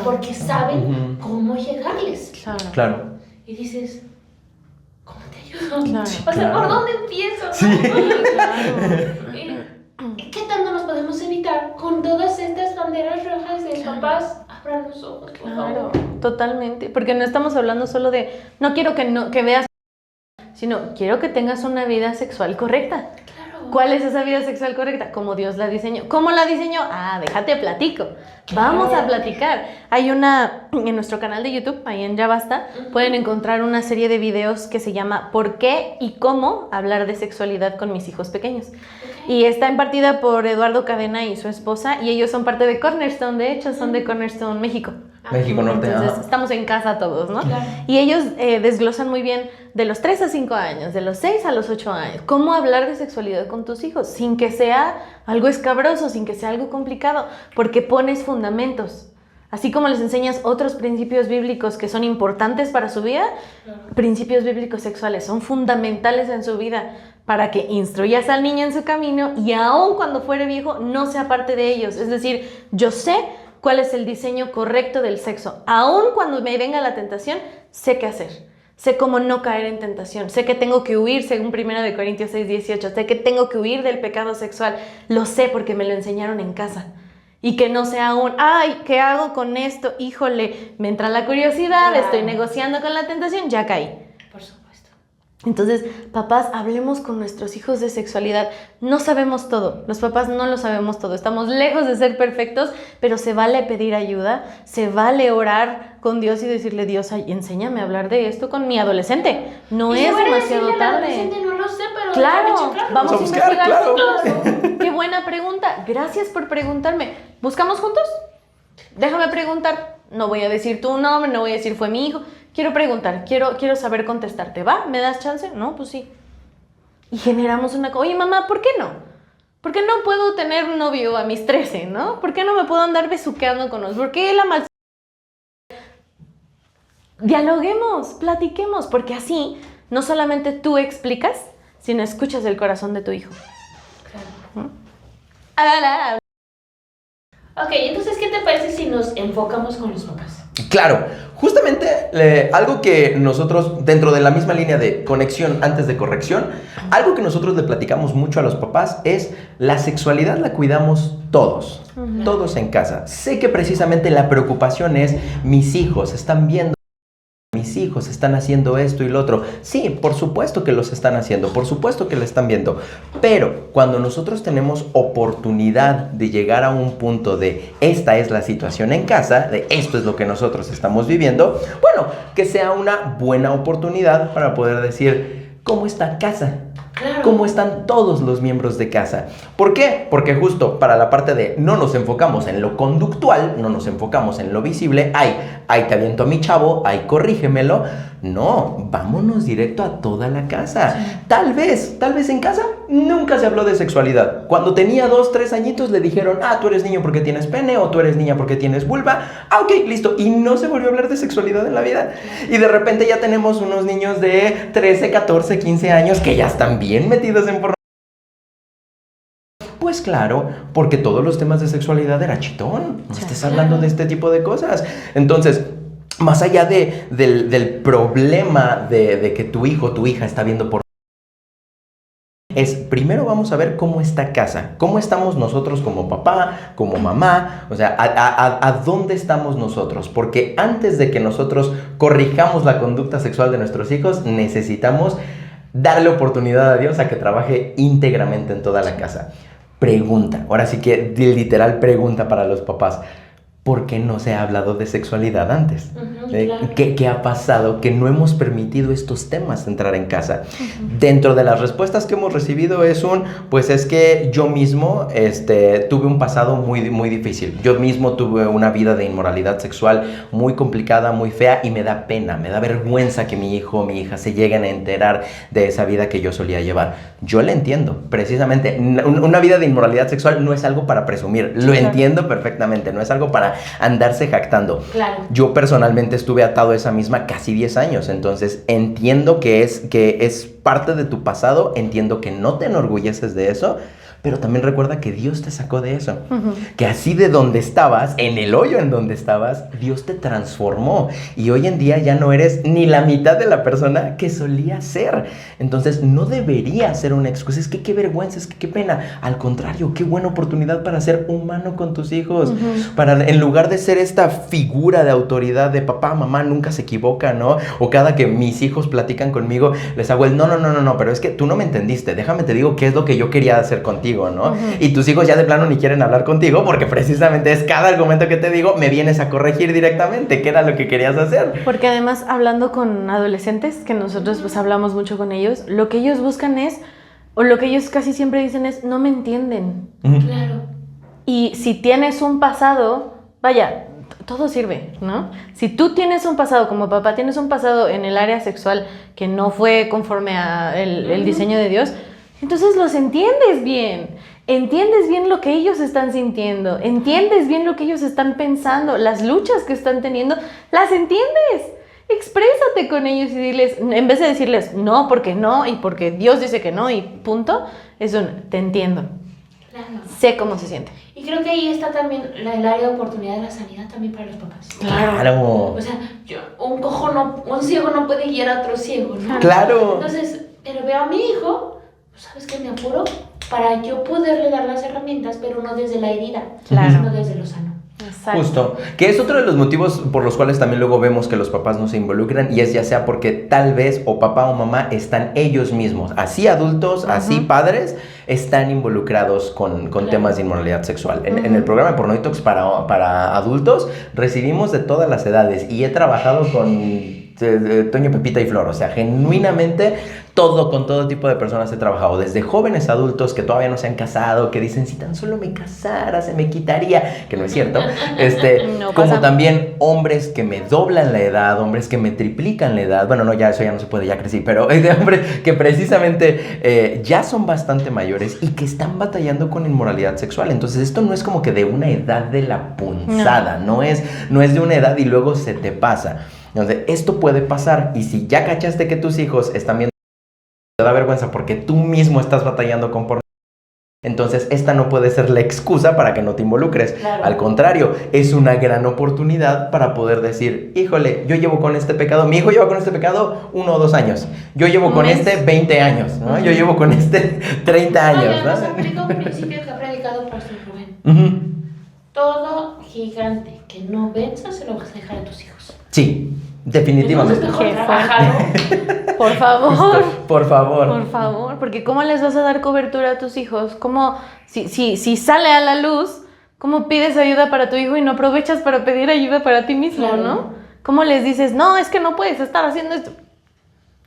porque saben cómo llegarles. Claro. Y dices, ¿cómo te ayudo? Claro. O sea, ¿por dónde empiezo? Sí. ¿Qué tanto nos podemos evitar con todas estas banderas rojas de papás? Abran los ojos, por Claro, favor. totalmente, porque no estamos hablando solo de, no quiero que veas, sino quiero que tengas una vida sexual correcta. Claro. ¿Cuál es esa vida sexual correcta? Como Dios la diseñó. ¿Cómo la diseñó? Ah, déjate platico. Vamos a platicar. Hay en nuestro canal de YouTube, ahí en Ya Basta, pueden encontrar una serie de videos que se llama ¿Por qué y cómo hablar de sexualidad con mis hijos pequeños? Y está impartida por Eduardo Cadena y su esposa, y ellos son parte de Cornerstone, de hecho, son de Cornerstone, México. México Norte. Entonces, estamos en casa todos, ¿no? Claro. Y ellos desglosan muy bien de los 3 a 5 años, de los 6 a los 8 años, cómo hablar de sexualidad con tus hijos, sin que sea algo escabroso, sin que sea algo complicado, porque pones fundamentos. Así como les enseñas otros principios bíblicos que son importantes para su vida, principios bíblicos sexuales son fundamentales en su vida para que instruyas al niño en su camino y aun cuando fuere viejo no sea parte de ellos. Es decir, yo sé cuál es el diseño correcto del sexo. Aun cuando me venga la tentación, sé qué hacer. Sé cómo no caer en tentación. Sé que tengo que huir, según 1 Corintios 6:18. Sé que tengo que huir del pecado sexual. Lo sé porque me lo enseñaron en casa. Y que no sea un, ay, ¿qué hago con esto? Híjole, me entra la curiosidad, Claro. estoy negociando con la tentación, ya caí. Por supuesto. Entonces, papás, hablemos con nuestros hijos de sexualidad. No sabemos todo, los papás no lo sabemos todo. Estamos lejos de ser perfectos, pero se vale pedir ayuda, se vale orar con Dios y decirle, Dios, ay, enséñame a hablar de esto con mi adolescente. No Y es si fuera demasiado decirle al tarde. adolescente, no lo sé, pero Claro, déjame checarlo. vamos a buscar, investigar claro. juntos. Qué buena pregunta. Gracias por preguntarme. ¿Buscamos juntos? Déjame preguntar. No voy a decir tu nombre, no voy a decir fue mi hijo. Quiero preguntar, quiero saber contestarte. ¿Va? ¿Me das chance? No, pues sí. Y generamos una... Oye, mamá, ¿por qué no? ¿Por qué no puedo tener un novio a mis 13, no? ¿Por qué no me puedo andar besuqueando con los? ¿Por qué la mal... Dialoguemos, platiquemos, porque así no solamente tú explicas, sino escuchas el corazón de tu hijo. Háblala. Ok, entonces, ¿qué te parece si nos enfocamos con los papás? Claro, justamente algo que nosotros, dentro de la misma línea de conexión antes de corrección, algo que nosotros le platicamos mucho a los papás es la sexualidad la cuidamos todos, todos en casa. Sé que precisamente la preocupación es mis hijos están viendo. Mis hijos están haciendo esto y lo otro. Sí, por supuesto que los están haciendo, por supuesto que lo están viendo. Pero cuando nosotros tenemos oportunidad de llegar a un punto de esta es la situación en casa, de esto es lo que nosotros estamos viviendo, bueno, que sea una buena oportunidad para poder decir, ¿cómo está casa? Claro. ¿Cómo están todos los miembros de casa? ¿Por qué? Porque justo para la parte de no nos enfocamos en lo conductual, no nos enfocamos en lo visible, ay, te aviento a mi chavo, ay, corrígemelo. No, vámonos directo a toda la casa. Sí. Tal vez en casa nunca se habló de sexualidad. Cuando tenía 2, 3 añitos le dijeron, tú eres niño porque tienes pene o tú eres niña porque tienes vulva. Ok, listo. Y no se volvió a hablar de sexualidad en la vida. Y de repente ya tenemos unos niños de 13, 14, 15 años que ya están bien metidos en pornografía. Pues claro, porque todos los temas de sexualidad era chitón. No estés hablando de este tipo de cosas. Entonces, más allá del problema de que tu hijo o tu hija está viendo pornografía, es primero vamos a ver cómo está casa, cómo estamos nosotros como papá, como mamá, o sea, a dónde estamos nosotros, porque antes de que nosotros corrijamos la conducta sexual de nuestros hijos, necesitamos darle oportunidad a Dios a que trabaje íntegramente en toda la casa. Pregunta, ahora sí que literal pregunta para los papás. ¿Por qué no se ha hablado de sexualidad antes? Claro. ¿Qué ha pasado? Que no hemos permitido estos temas entrar en casa. Dentro de las respuestas que hemos recibido es pues es que yo mismo tuve un pasado muy, muy difícil. Yo mismo tuve una vida de inmoralidad sexual muy complicada, muy fea y me da pena, me da vergüenza que mi hijo o mi hija se lleguen a enterar de esa vida que yo solía llevar. Yo le entiendo, precisamente. Una vida de inmoralidad sexual no es algo para presumir, lo entiendo perfectamente, no es algo para andarse jactando. Claro. Yo personalmente estuve atado a esa misma casi 10 años, entonces entiendo que es parte de tu pasado, entiendo que no te enorgulleces de eso, pero también recuerda que Dios te sacó de eso, que así de donde estabas, en el hoyo en donde estabas, Dios te transformó y hoy en día ya no eres ni la mitad de la persona que solía ser. Entonces no debería ser una excusa, es que qué vergüenza, es que qué pena. Al contrario, qué buena oportunidad para ser humano con tus hijos, para en lugar de ser esta figura de autoridad de papá, mamá nunca se equivoca, ¿no? O cada que mis hijos platican conmigo, les hago el no, pero es que tú no me entendiste, déjame te digo qué es lo que yo quería hacer contigo, ¿no? Y tus hijos ya de plano ni quieren hablar contigo porque precisamente es cada argumento que te digo, me vienes a corregir directamente, ¿qué era lo que querías hacer? Porque además, hablando con adolescentes, que nosotros pues hablamos mucho con ellos, lo que ellos buscan es, o lo que ellos casi siempre dicen es, no me entienden. Claro. Y si tienes un pasado, vaya, todo sirve, ¿no? Si tú tienes un pasado, como papá, tienes un pasado en el área sexual que no fue conforme a el diseño de Dios, entonces los entiendes bien lo que ellos están sintiendo, entiendes bien lo que ellos están pensando, las luchas que están teniendo, las entiendes. Exprésate con ellos y diles, en vez de decirles no, porque no, y porque Dios dice que no, y punto, te entiendo. Claro. Sé cómo se siente. Y creo que ahí está también el área de oportunidad de la sanidad también para los papás. Claro. O sea, un ciego no puede guiar a otro ciego, ¿no? Claro. Entonces, pero veo a mi hijo, ¿sabes qué? Me apuro para yo poderle dar las herramientas, pero no desde la herida, sino desde lo sano. Exacto. Justo, que es otro de los motivos por los cuales también luego vemos que los papás no se involucran y es ya sea porque tal vez o papá o mamá están ellos mismos, así adultos, así padres, están involucrados con temas de inmoralidad sexual. En el programa de Pornoitox para adultos recibimos de todas las edades y he trabajado con Toño, Pepita y Flor, o sea, genuinamente con todo tipo de personas he trabajado, desde jóvenes adultos que todavía no se han casado, que dicen, si tan solo me casara, se me quitaría, que no es cierto, como también hombres que me doblan la edad, hombres que me triplican la edad, bueno, no, ya eso ya no se puede, ya crecí, pero de hombres que precisamente ya son bastante mayores y que están batallando con inmoralidad sexual. Entonces esto no es como que de una edad de la punzada, no es de una edad y luego se te pasa. Entonces, esto puede pasar y si ya cachaste que tus hijos están viendo, te da vergüenza porque tú mismo estás batallando con pornografía, Entonces, esta no puede ser la excusa para que no te involucres. Claro. Al contrario, es una gran oportunidad para poder decir, híjole, yo llevo con este pecado, mi hijo lleva con este pecado 1 o 2 años, yo llevo con este 20 años, ¿no? Yo llevo con este 30 años, No, ¿no? nos aplica un principio que ha predicado Pastor Rubén. Ujú. Todo gigante que no venzas se lo vas a dejar a tus hijos. Sí, definitivamente. Entonces, mejor Qué trabájalo. Por favor. Justo, por favor. Por favor, porque ¿cómo les vas a dar cobertura a tus hijos? ¿Cómo, si sale a la luz, cómo pides ayuda para tu hijo y no aprovechas para pedir ayuda para ti mismo, Claro. ¿no? ¿Cómo les dices, no, es que no puedes estar haciendo esto?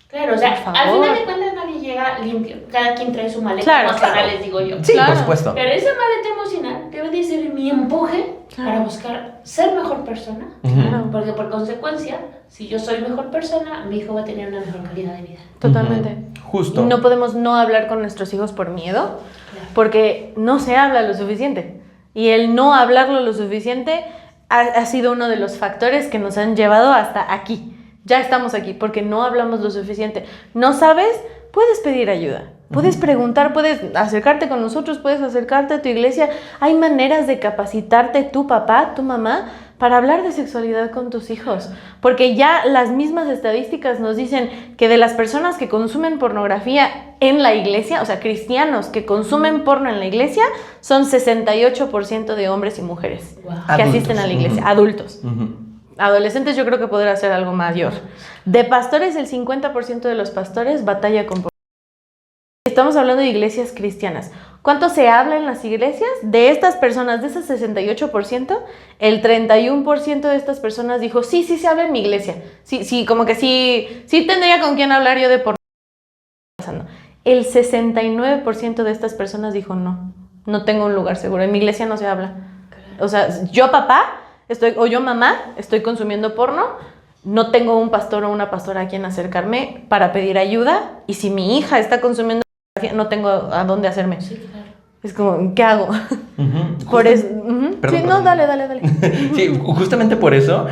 Claro, o sea, Por al favor. final de cuentas nadie llega limpio. Cada quien trae su maleta Claro, emocional, claro. les digo yo. Sí, Claro. por supuesto. Pero esa maleta emocional debe de ser mi empuje Claro. para buscar ser mejor persona. Ujú. Porque por consecuencia, si yo soy mejor persona, mi hijo va a tener una mejor calidad de vida. Totalmente. Ujú. Justo. No podemos no hablar con nuestros hijos por miedo, Claro. porque no se habla lo suficiente. Y el no hablarlo lo suficiente ha sido uno de los factores que nos han llevado hasta aquí. Ya estamos aquí, porque no hablamos lo suficiente. ¿No sabes? Puedes pedir ayuda. Puedes preguntar, puedes acercarte con nosotros, puedes acercarte a tu iglesia. Hay maneras de capacitarte tu papá, tu mamá, para hablar de sexualidad con tus hijos. Porque ya las mismas estadísticas nos dicen que de las personas que consumen pornografía en la iglesia, o sea, cristianos que consumen porno en la iglesia, son 68% de hombres y mujeres Wow. que Adultos. asisten a la iglesia, Ujú. adultos. Ujú. Adolescentes yo creo que podrá ser algo mayor. De pastores, el 50% de los pastores batalla con pornografía. Estamos hablando de iglesias cristianas. ¿Cuánto se habla en las iglesias? De estas personas, de ese 68%, el 31% de estas personas dijo, sí se habla en mi iglesia. Sí, como que sí tendría con quién hablar yo de pornografía. El 69% de estas personas dijo, no tengo un lugar seguro. En mi iglesia no se habla. O sea, yo papá, o yo mamá, estoy consumiendo porno, no tengo un pastor o una pastora a quien acercarme para pedir ayuda, y si mi hija está consumiendo pornografía, no tengo a dónde hacerme. Sí, claro. Es como, ¿qué hago? Ujú. Por eso... ujú. Perdón, Sí, no, perdón. dale. Sí, justamente por eso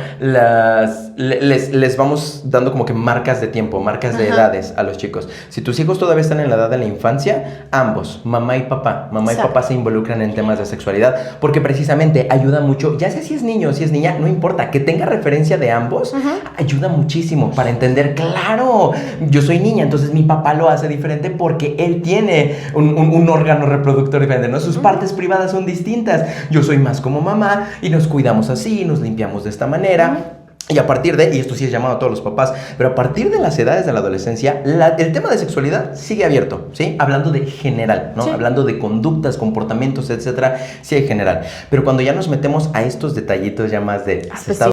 les vamos dando como que marcas de tiempo, marcas de Ajá. edades a los chicos. Si tus hijos todavía están en la edad de la infancia, ambos, mamá y papá Exacto. se involucran en temas de sexualidad, porque precisamente ayuda mucho, ya sea si es niño o si es niña, no importa, que tenga referencia de ambos, ayuda muchísimo para entender, claro, yo soy niña, entonces mi papá lo hace diferente porque él tiene un órgano reproductor diferente, ¿no? Sus partes privadas son distintas. Yo soy más como mamá y nos cuidamos así, nos limpiamos de esta manera. Y a partir de, y esto sí es llamado a todos los papás, pero a partir de las edades de la adolescencia, el tema de sexualidad sigue abierto, ¿sí? Hablando de general, ¿no? Sí. Hablando de conductas, comportamientos, etcétera, sí hay general. Pero cuando ya nos metemos a estos detallitos ya más de, Pues sí.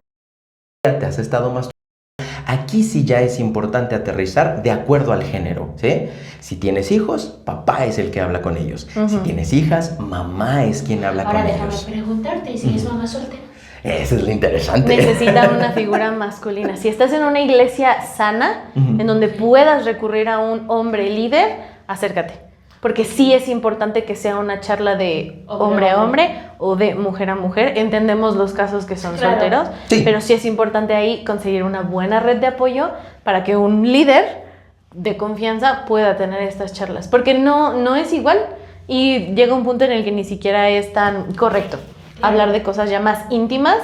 te has estado más... Aquí sí ya es importante aterrizar de acuerdo al género, ¿sí? Si tienes hijos, papá es el que habla con ellos. Si tienes hijas, mamá es quien habla Ahora con déjame ellos. preguntarte, ¿y si es mamá soltera? Eso es lo interesante. Necesitan una figura masculina. Si estás en una iglesia sana, Ujú. en donde puedas recurrir a un hombre líder, acércate. Porque sí es importante que sea una charla de hombre a hombre o de mujer a mujer. Entendemos los casos que son Claro. solteros, Sí. pero sí es importante ahí conseguir una buena red de apoyo para que un líder de confianza pueda tener estas charlas. Porque no es igual y llega un punto en el que ni siquiera es tan correcto hablar de cosas ya más íntimas.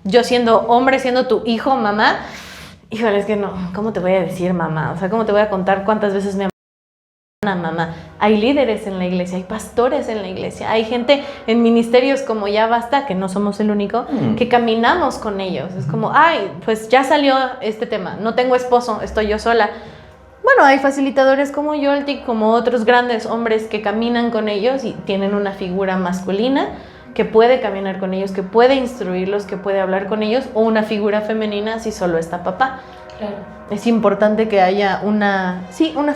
Yo siendo hombre, siendo tu hijo, mamá, híjole, es que no, ¿cómo te voy a decir mamá? O sea, ¿cómo te voy a contar cuántas veces me una mamá? Hay líderes en la iglesia, hay pastores en la iglesia, hay gente en ministerios como Ya Basta, que no somos el único, que caminamos con ellos. Es como, ay, pues ya salió este tema, no tengo esposo, estoy yo sola. Bueno, hay facilitadores como Yolti, como otros grandes hombres que caminan con ellos y tienen una figura masculina que puede caminar con ellos, que puede instruirlos, que puede hablar con ellos, o una figura femenina si solo está papá. Claro. Es importante que haya una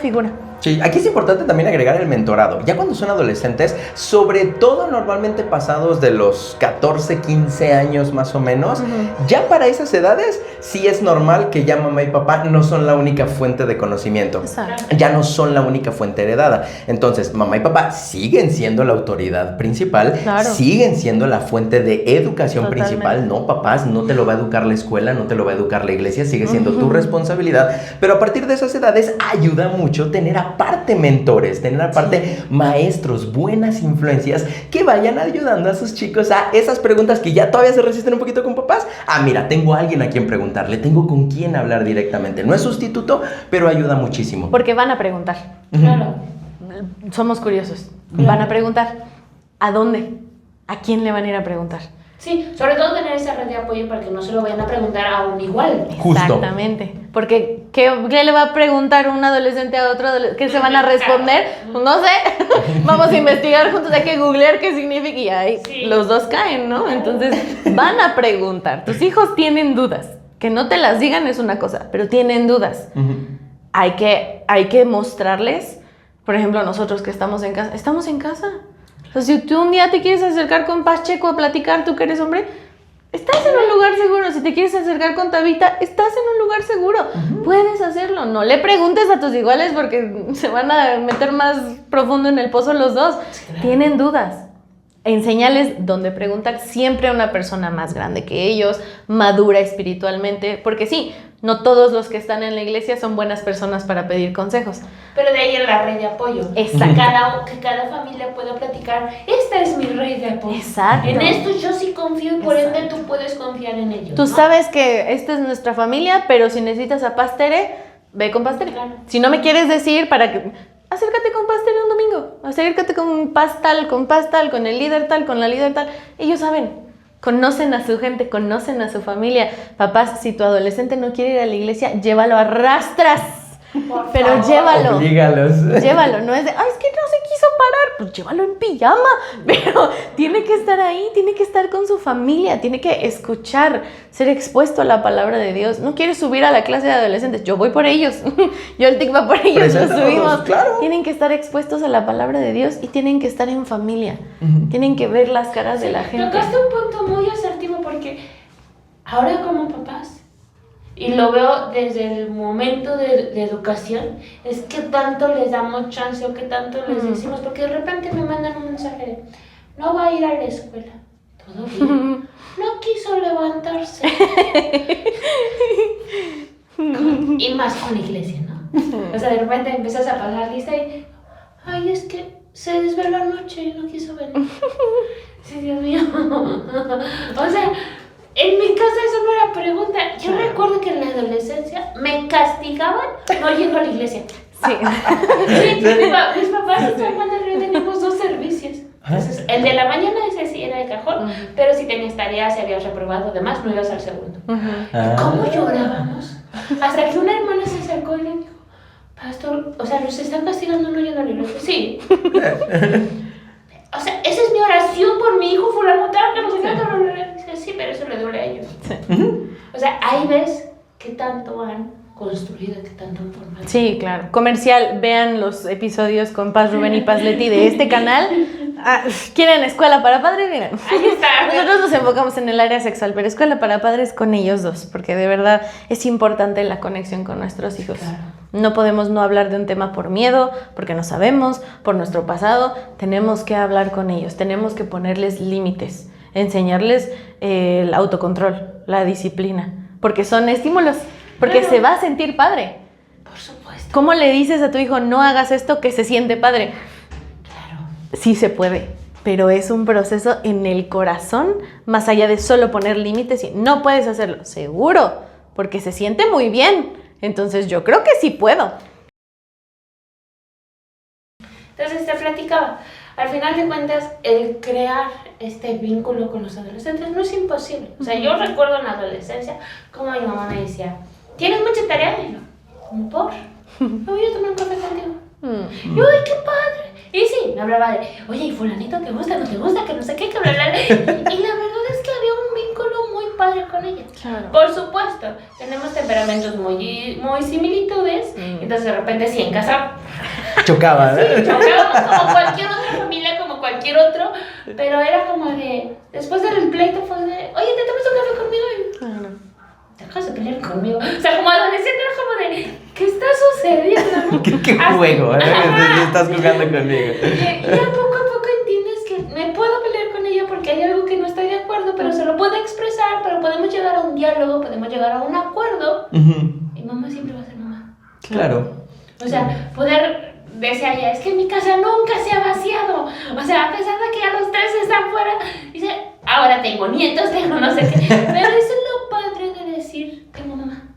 figura. Sí, aquí es importante también agregar el mentorado. Ya cuando son adolescentes, sobre todo normalmente pasados de los 14, 15 años más o menos, ya para esas edades sí es normal que ya mamá y papá no son la única fuente de conocimiento. Exacto. Ya no son la única fuente heredada. Entonces, mamá y papá siguen siendo la autoridad principal, Claro. siguen siendo la fuente de educación Totalmente. principal. No, papás, no te lo va a educar la escuela, no te lo va a educar la iglesia, sigue siendo tu responsabilidad responsabilidad, pero a partir de esas edades ayuda mucho tener aparte mentores, tener aparte maestros, buenas influencias que vayan ayudando a sus chicos a esas preguntas que ya todavía se resisten un poquito con papás. Ah, mira, tengo a alguien a quien preguntarle, tengo con quién hablar directamente. No es sustituto, pero ayuda muchísimo. Porque van a preguntar. Claro. Somos curiosos. Claro. Van a preguntar. ¿A dónde? ¿A quién le van a ir a preguntar? Sí, sobre todo tener esa red de apoyo para que no se lo vayan a preguntar a un igual. Justo. Exactamente. Porque, ¿qué le va a preguntar un adolescente a otro? ¿Qué se van a responder? No sé. Vamos a investigar juntos, hay que googlear qué significa. Y ahí Sí. los dos caen, ¿no? Entonces, van a preguntar. Tus hijos tienen dudas. Que no te las digan es una cosa, pero tienen dudas. Hay que mostrarles, por ejemplo, nosotros que estamos en casa. Estamos en casa. O sea, si tú un día te quieres acercar con Pacheco a platicar, tú que eres hombre, estás en un lugar seguro. Si te quieres acercar con Tabita, estás en un lugar seguro. Puedes hacerlo. No le preguntes a tus iguales porque se van a meter más profundo en el pozo los dos. Claro. Tienen dudas. Enseñales dónde preguntar siempre a una persona más grande que ellos, madura espiritualmente, porque sí, no todos los que están en la iglesia son buenas personas para pedir consejos. Pero de ahí en la red de apoyo. Exacto. Que cada familia pueda platicar, esta es mi red de apoyo. Exacto. En esto yo sí confío y por ende Exacto. tú puedes confiar en ellos. Tú ¿no? sabes que esta es nuestra familia, pero si necesitas a Pastere, ve con Pastere. Claro. Si no me quieres decir para que... Acércate con Pastere un domingo. Acércate con Pastal, con el líder tal, con la líder tal. Ellos saben. Conocen a su gente, conocen a su familia. Papás, si tu adolescente no quiere ir a la iglesia, llévalo a rastras. Por Pero favor. llévalo. Oblígalos. Llévalo, no es de, ay, es que no se quiso parar, pues llévalo en pijama, pero tiene que estar ahí, tiene que estar con su familia, tiene que escuchar, ser expuesto a la palabra de Dios. No quieres subir a la clase de adolescentes, yo voy por ellos, yo el TIC va por ellos, los Preséntalos, subimos. claro. Tienen que estar expuestos a la palabra de Dios y tienen que estar en familia, tienen que ver las caras de la gente. Tocaste un punto muy asertivo porque ahora como papás, y lo veo desde el momento de educación, es que tanto les damos chance o que tanto les decimos, porque de repente me mandan un mensaje de, no va a ir a la escuela, todo bien, no quiso levantarse. Y más con la iglesia, ¿no? O sea, de repente empiezas a pasar lista y, ay, es que se desveló anoche y no quiso venir. Sí, Dios mío. O sea, en mi casa eso no era pregunta. Yo recuerdo que en la adolescencia me castigaban no yendo a la iglesia. Sí. Sí, mis papás estaban arriba, teníamos 2 servicios. Entonces, el de la mañana ese sí era de cajón, pero si tenías tareas, si habías reprobado demás, no ibas al segundo. ¿Cómo llorábamos? Hasta que una hermana se acercó y le dijo, pastor, o sea, ¿nos están castigando no yendo a la iglesia? Sí. O sea, esa es mi oración por mi hijo fulano tal, que no sé qué. Dice, sí, pero eso le duele a ellos. O sea, ahí ves qué tanto han construido, qué tanto han formado. Sí, claro. Comercial, vean los episodios con Paz Rubén y Paz Leti de este canal. Ah, ¿quieren escuela para padres? Miren. Ahí está. Nosotros nos enfocamos en el área sexual, pero escuela para padres con ellos dos, porque de verdad es importante la conexión con nuestros hijos. Claro. No podemos no hablar de un tema por miedo, porque no sabemos, por nuestro pasado. Tenemos que hablar con ellos, tenemos que ponerles límites, enseñarles el autocontrol, la disciplina, porque son estímulos, porque Claro. se va a sentir padre. Por supuesto. ¿Cómo le dices a tu hijo no hagas esto que se siente padre? Claro. Sí se puede, pero es un proceso en el corazón, más allá de solo poner límites y no puedes hacerlo, seguro, porque se siente muy bien. Entonces yo creo que sí puedo. Entonces te platicaba, al final de cuentas, el crear este vínculo con los adolescentes no es imposible. O sea, yo recuerdo en la adolescencia como mi mamá me decía, ¿tienes mucha tarea? Y yo, ¿cómo por? Me voy a tomar un café contigo. Y yo, ¡ay, qué padre! Y sí, me hablaba de, oye, ¿y fulanito te gusta, no te gusta, que no sé qué, que bla, bla, bla? Y la verdad es que había un vínculo muy padre con ella. Claro. Por supuesto, tenemos temperamentos muy similitudes, entonces de repente sí, en casa Chocaba, ¿eh? chocábamos como cualquier otra familia, como cualquier otro, pero era como de, después del pleito fue de, oye, ¿te tomas un café conmigo? Y, Claro. ¿te acabas de pelear conmigo? O sea, como adolescente era como de, ¿qué está sucediendo? ¿No? ¿Qué juego, eh? Estás jugando conmigo. Y ya poco a poco entiendes que me puedo pelear con ella porque hay algo que no estoy de acuerdo, pero se lo puedo expresar, pero podemos llegar a un diálogo, podemos llegar a un acuerdo. Y mamá siempre va a Claro. O sea, poder decir allá, es que mi casa nunca se ha vaciado. O sea, a pesar de que ya los 3 están fuera, dice, ahora tengo nietos, tengo no sé qué. Pero eso es lo padre de decir, tengo mamá.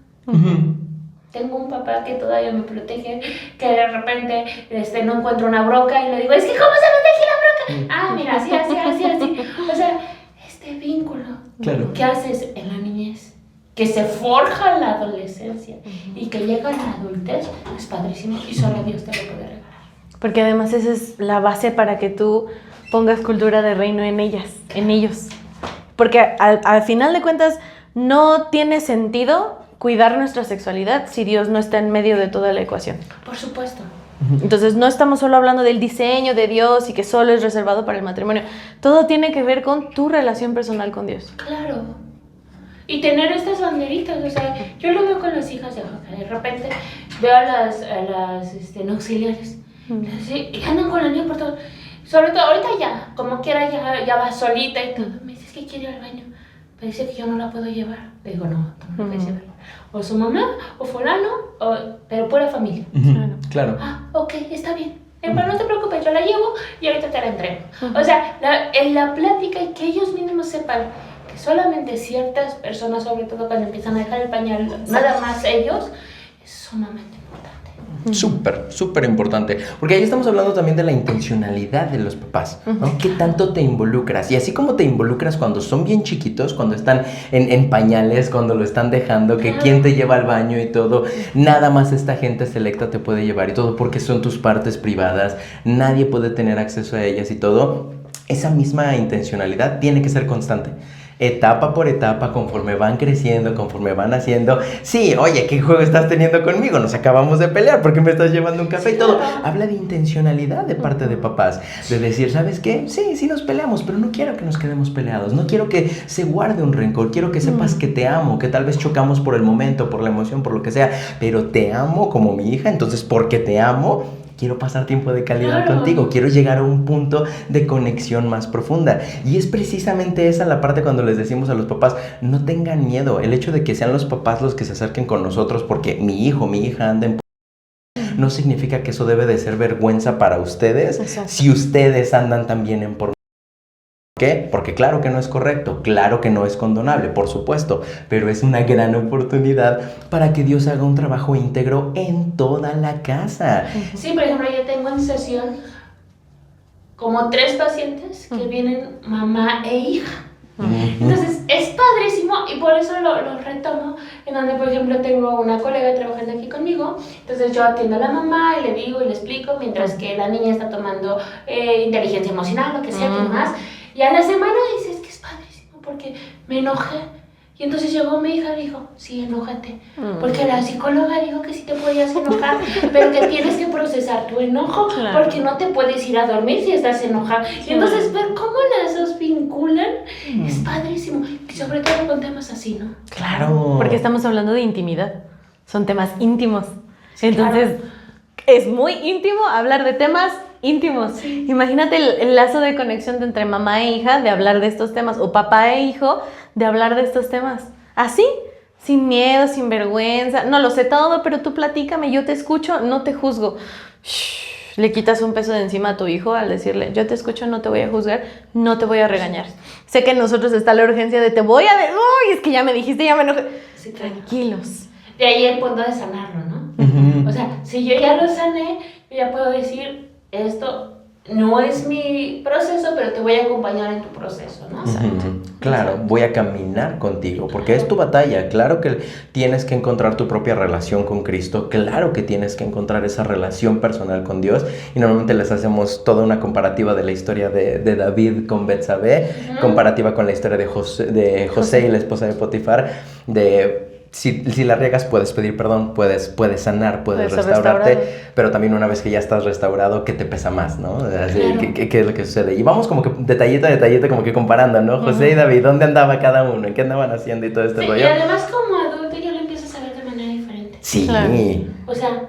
Tengo un papá que todavía me protege, que de repente no encuentro una broca y le digo, es que ¿cómo se protege la broca? Ah, mira, así. O sea, este vínculo que haces en la niñez, que se forja en la adolescencia y que llega en la adultez, es padrísimo y solo Dios te lo puede regalar. Porque además esa es la base para que tú pongas cultura de reino en ellos. Porque al final de cuentas no tiene sentido cuidar nuestra sexualidad si Dios no está en medio de toda la ecuación. Por supuesto. Entonces no estamos solo hablando del diseño de Dios y que solo es reservado para el matrimonio. Todo tiene que ver con tu relación personal con Dios. Claro. Y tener estas banderitas, o sea, yo lo veo con las hijas de Jaca. De repente veo a las no auxiliares. Sí, y andan con la niña por todo. Sobre todo ahorita ya, como quiera ya va solita y todo. Me dice que quiere ir al baño. Pero dice que yo no la puedo llevar. Le digo, no, tú no la puedes llevar. O su mamá, o fulano, pero pura familia. Claro. Ah, ok, está bien. Pero no te preocupes, yo la llevo y ahorita te la entrego. O sea, en la plática y que ellos mismos sepan que solamente ciertas personas, sobre todo cuando empiezan a dejar el pañal, nada más ellos, es sumamente importante. Súper importante, porque ahí estamos hablando también de la intencionalidad de los papás, ¿no? ¿Qué tanto te involucras? Y así como te involucras cuando son bien chiquitos, cuando están en pañales, cuando lo están dejando, que quién te lleva al baño y todo, nada más esta gente selecta te puede llevar y todo, porque son tus partes privadas, nadie puede tener acceso a ellas y todo. Esa misma intencionalidad tiene que ser constante. Etapa por etapa, conforme van creciendo, conforme van haciendo. Sí, oye, ¿qué juego estás teniendo conmigo? Nos acabamos de pelear, ¿por qué me estás llevando un café y todo? Habla de intencionalidad de parte de papás, de decir, ¿sabes qué? Sí nos peleamos, pero no quiero que nos quedemos peleados, no quiero que se guarde un rencor, quiero que sepas que te amo, que tal vez chocamos por el momento, por la emoción, por lo que sea, pero te amo como mi hija, entonces porque te amo, quiero pasar tiempo de calidad contigo, quiero llegar a un punto de conexión más profunda. Y es precisamente esa la parte cuando les decimos a los papás, no tengan miedo. El hecho de que sean los papás los que se acerquen con nosotros porque mi hijo, mi hija anda en... no significa que eso debe de ser vergüenza para ustedes. Exacto. Si ustedes andan también en pornografía. ¿Por qué? Porque claro que no es correcto, claro que no es condonable, por supuesto, pero es una gran oportunidad para que Dios haga un trabajo íntegro en toda la casa. Sí, por ejemplo, yo tengo en sesión como 3 pacientes que vienen mamá e hija. Entonces es padrísimo y por eso lo retomo, en donde por ejemplo tengo una colega trabajando aquí conmigo, entonces yo atiendo a la mamá y le digo y le explico, mientras que la niña está tomando inteligencia emocional, lo que sea, que más. Y a la semana dices que es padrísimo porque me enojé. Y entonces llegó mi hija y dijo, sí, enójate. Porque la psicóloga dijo que sí te podías enojar, pero que tienes que procesar tu enojo, porque no te puedes ir a dormir si estás enojada. Y entonces ver cómo las dos vinculan es padrísimo. Y sobre todo con temas así, ¿no? Claro. Porque estamos hablando de intimidad. Son temas íntimos. Entonces, es muy íntimo hablar de temas íntimos. Sí. Imagínate el lazo de conexión entre mamá e hija de hablar de estos temas, o papá e hijo de hablar de estos temas. Así, sin miedo, sin vergüenza. No lo sé todo, pero tú platícame, yo te escucho, no te juzgo. Shh, le quitas un peso de encima a tu hijo al decirle, yo te escucho, no te voy a juzgar, no te voy a regañar. Sé que en nosotros está la urgencia de te voy a... Uy, es que ya me dijiste, ya me enojé. Sí, tranquilos. De ahí el punto de sanarlo, ¿no? O sea, si yo ya lo sané, yo ya puedo decir, esto no es mi proceso, pero te voy a acompañar en tu proceso, ¿no? Claro, voy a caminar contigo, porque es tu batalla. Claro que tienes que encontrar tu propia relación con Cristo, claro que tienes que encontrar esa relación personal con Dios, y normalmente les hacemos toda una comparativa de la historia de David con Betsabé, comparativa con la historia de José y la esposa de Potifar, Si la riegas, puedes pedir perdón, puedes sanar, puedes restaurarte, pero también una vez que ya estás restaurado, ¿qué te pesa más, no? Así, claro. ¿Qué es lo que sucede? Y vamos como que detallito a detallito como que comparando, ¿no? José y David, ¿dónde andaba cada uno? ¿Qué andaban haciendo y todo este rollo? Y además como adulto ya lo empiezas a ver de manera diferente. Sí. Claro. O sea,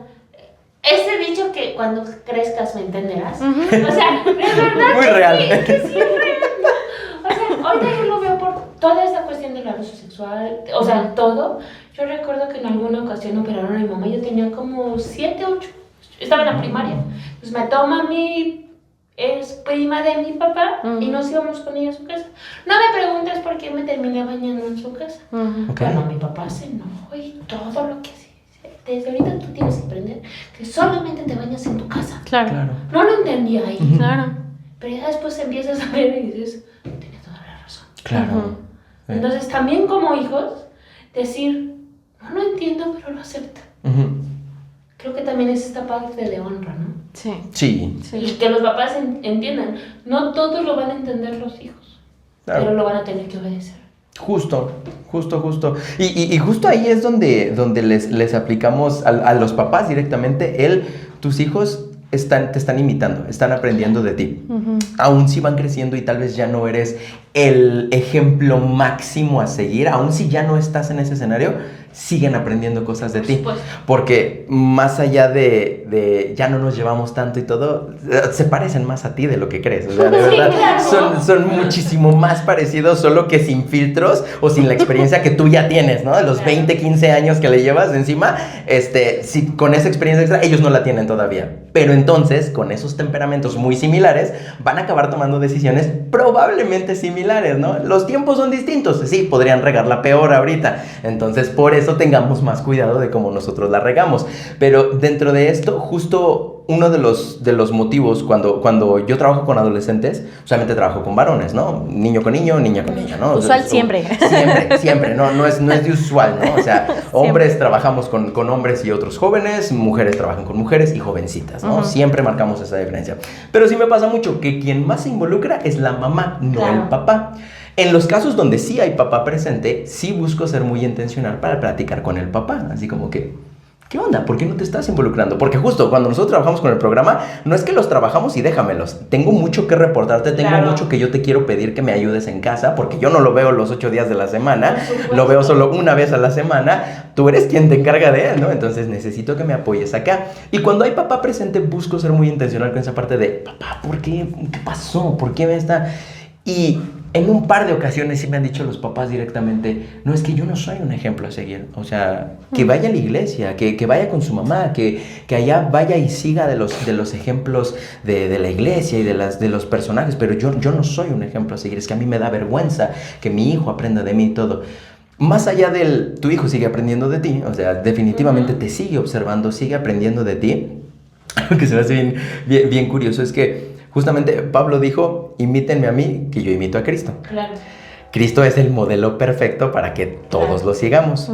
ese dicho que cuando crezcas me entenderás. O sea, de verdad muy que real. Sí, que sí es real, ¿no? O sea, ahorita yo lo veo por toda esta cuestión del abuso sexual, o sea, todo. Yo recuerdo que en alguna ocasión operaron a mi mamá, yo tenía como 7, 8, estaba en la primaria. Pues me toma es prima de mi papá y nos íbamos con ella a su casa. No me preguntes por qué me terminé bañando en su casa. Okay. Bueno, mi papá se enojó y todo lo que hacía. Desde ahorita tú tienes que aprender que solamente te bañas en tu casa. Claro. No lo entendía ahí. Claro. Pero ya después empiezas a ver y dices, tiene toda la razón. Claro. Entonces también como hijos, decir, no lo entiendo, pero lo acepto. Creo que también es esta parte de honra, ¿no? Sí. Sí. Y que los papás entiendan, no todos lo van a entender los hijos, Claro. pero lo van a tener que obedecer. Justo. Y justo ahí es donde les aplicamos a los papás directamente tus hijos te están imitando, están aprendiendo de ti. Aún si van creciendo y tal vez ya no eres el ejemplo máximo a seguir, aún si ya no estás en ese escenario, siguen aprendiendo cosas de ti. Porque más allá de ya no nos llevamos tanto y todo, se parecen más a ti de lo que crees. O sea, de verdad, claro. son muchísimo más parecidos, solo que sin filtros o sin la experiencia que tú ya tienes, ¿no? De los 20, 15 años que le llevas encima, si con esa experiencia extra, ellos no la tienen todavía. Pero entonces, con esos temperamentos muy similares, van a acabar tomando decisiones probablemente similares, ¿no? Los tiempos son distintos, sí, podrían regarla peor ahorita. Entonces, por eso tengamos más cuidado de cómo nosotros la regamos. Pero dentro de esto, justo uno de los motivos cuando yo trabajo con adolescentes, usualmente trabajo con varones, ¿no? Niño con niño, niña con niña, ¿no? Usual siempre. Siempre, no es de usual, ¿no? O sea, hombres trabajamos con hombres y otros jóvenes, mujeres trabajan con mujeres y jovencitas, ¿no? Siempre marcamos esa diferencia. Pero sí me pasa mucho que quien más se involucra es la mamá, no el papá. En los casos donde sí hay papá presente, sí busco ser muy intencional para platicar con el papá, así como que, ¿qué onda? ¿Por qué no te estás involucrando? Porque justo cuando nosotros trabajamos con el programa, no es que los trabajamos y déjamelos. Tengo mucho que reportarte, tengo mucho que yo te quiero pedir que me ayudes en casa, porque yo no lo veo los 8 días de la semana, lo veo solo una vez a la semana. Tú eres quien te encarga de él, ¿no? Entonces necesito que me apoyes acá. Y cuando hay papá presente, busco ser muy intencional con esa parte de, papá, ¿por qué? ¿Qué pasó? ¿Por qué me está...? Y en un par de ocasiones sí me han dicho los papás directamente, no, es que yo no soy un ejemplo a seguir. O sea, que vaya a la iglesia, que vaya con su mamá, que allá vaya y siga de los ejemplos de la iglesia y de los personajes, pero yo no soy un ejemplo a seguir. Es que a mí me da vergüenza que mi hijo aprenda de mí y todo. Más allá tu hijo sigue aprendiendo de ti, o sea, definitivamente te sigue observando, sigue aprendiendo de ti. Lo que se me hace bien curioso es que justamente Pablo dijo, imítenme a mí, que yo imito a Cristo. Claro. Cristo es el modelo perfecto para que todos lo sigamos.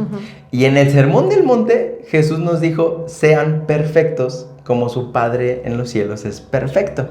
Y en el Sermón del Monte, Jesús nos dijo, sean perfectos como su Padre en los cielos es perfecto.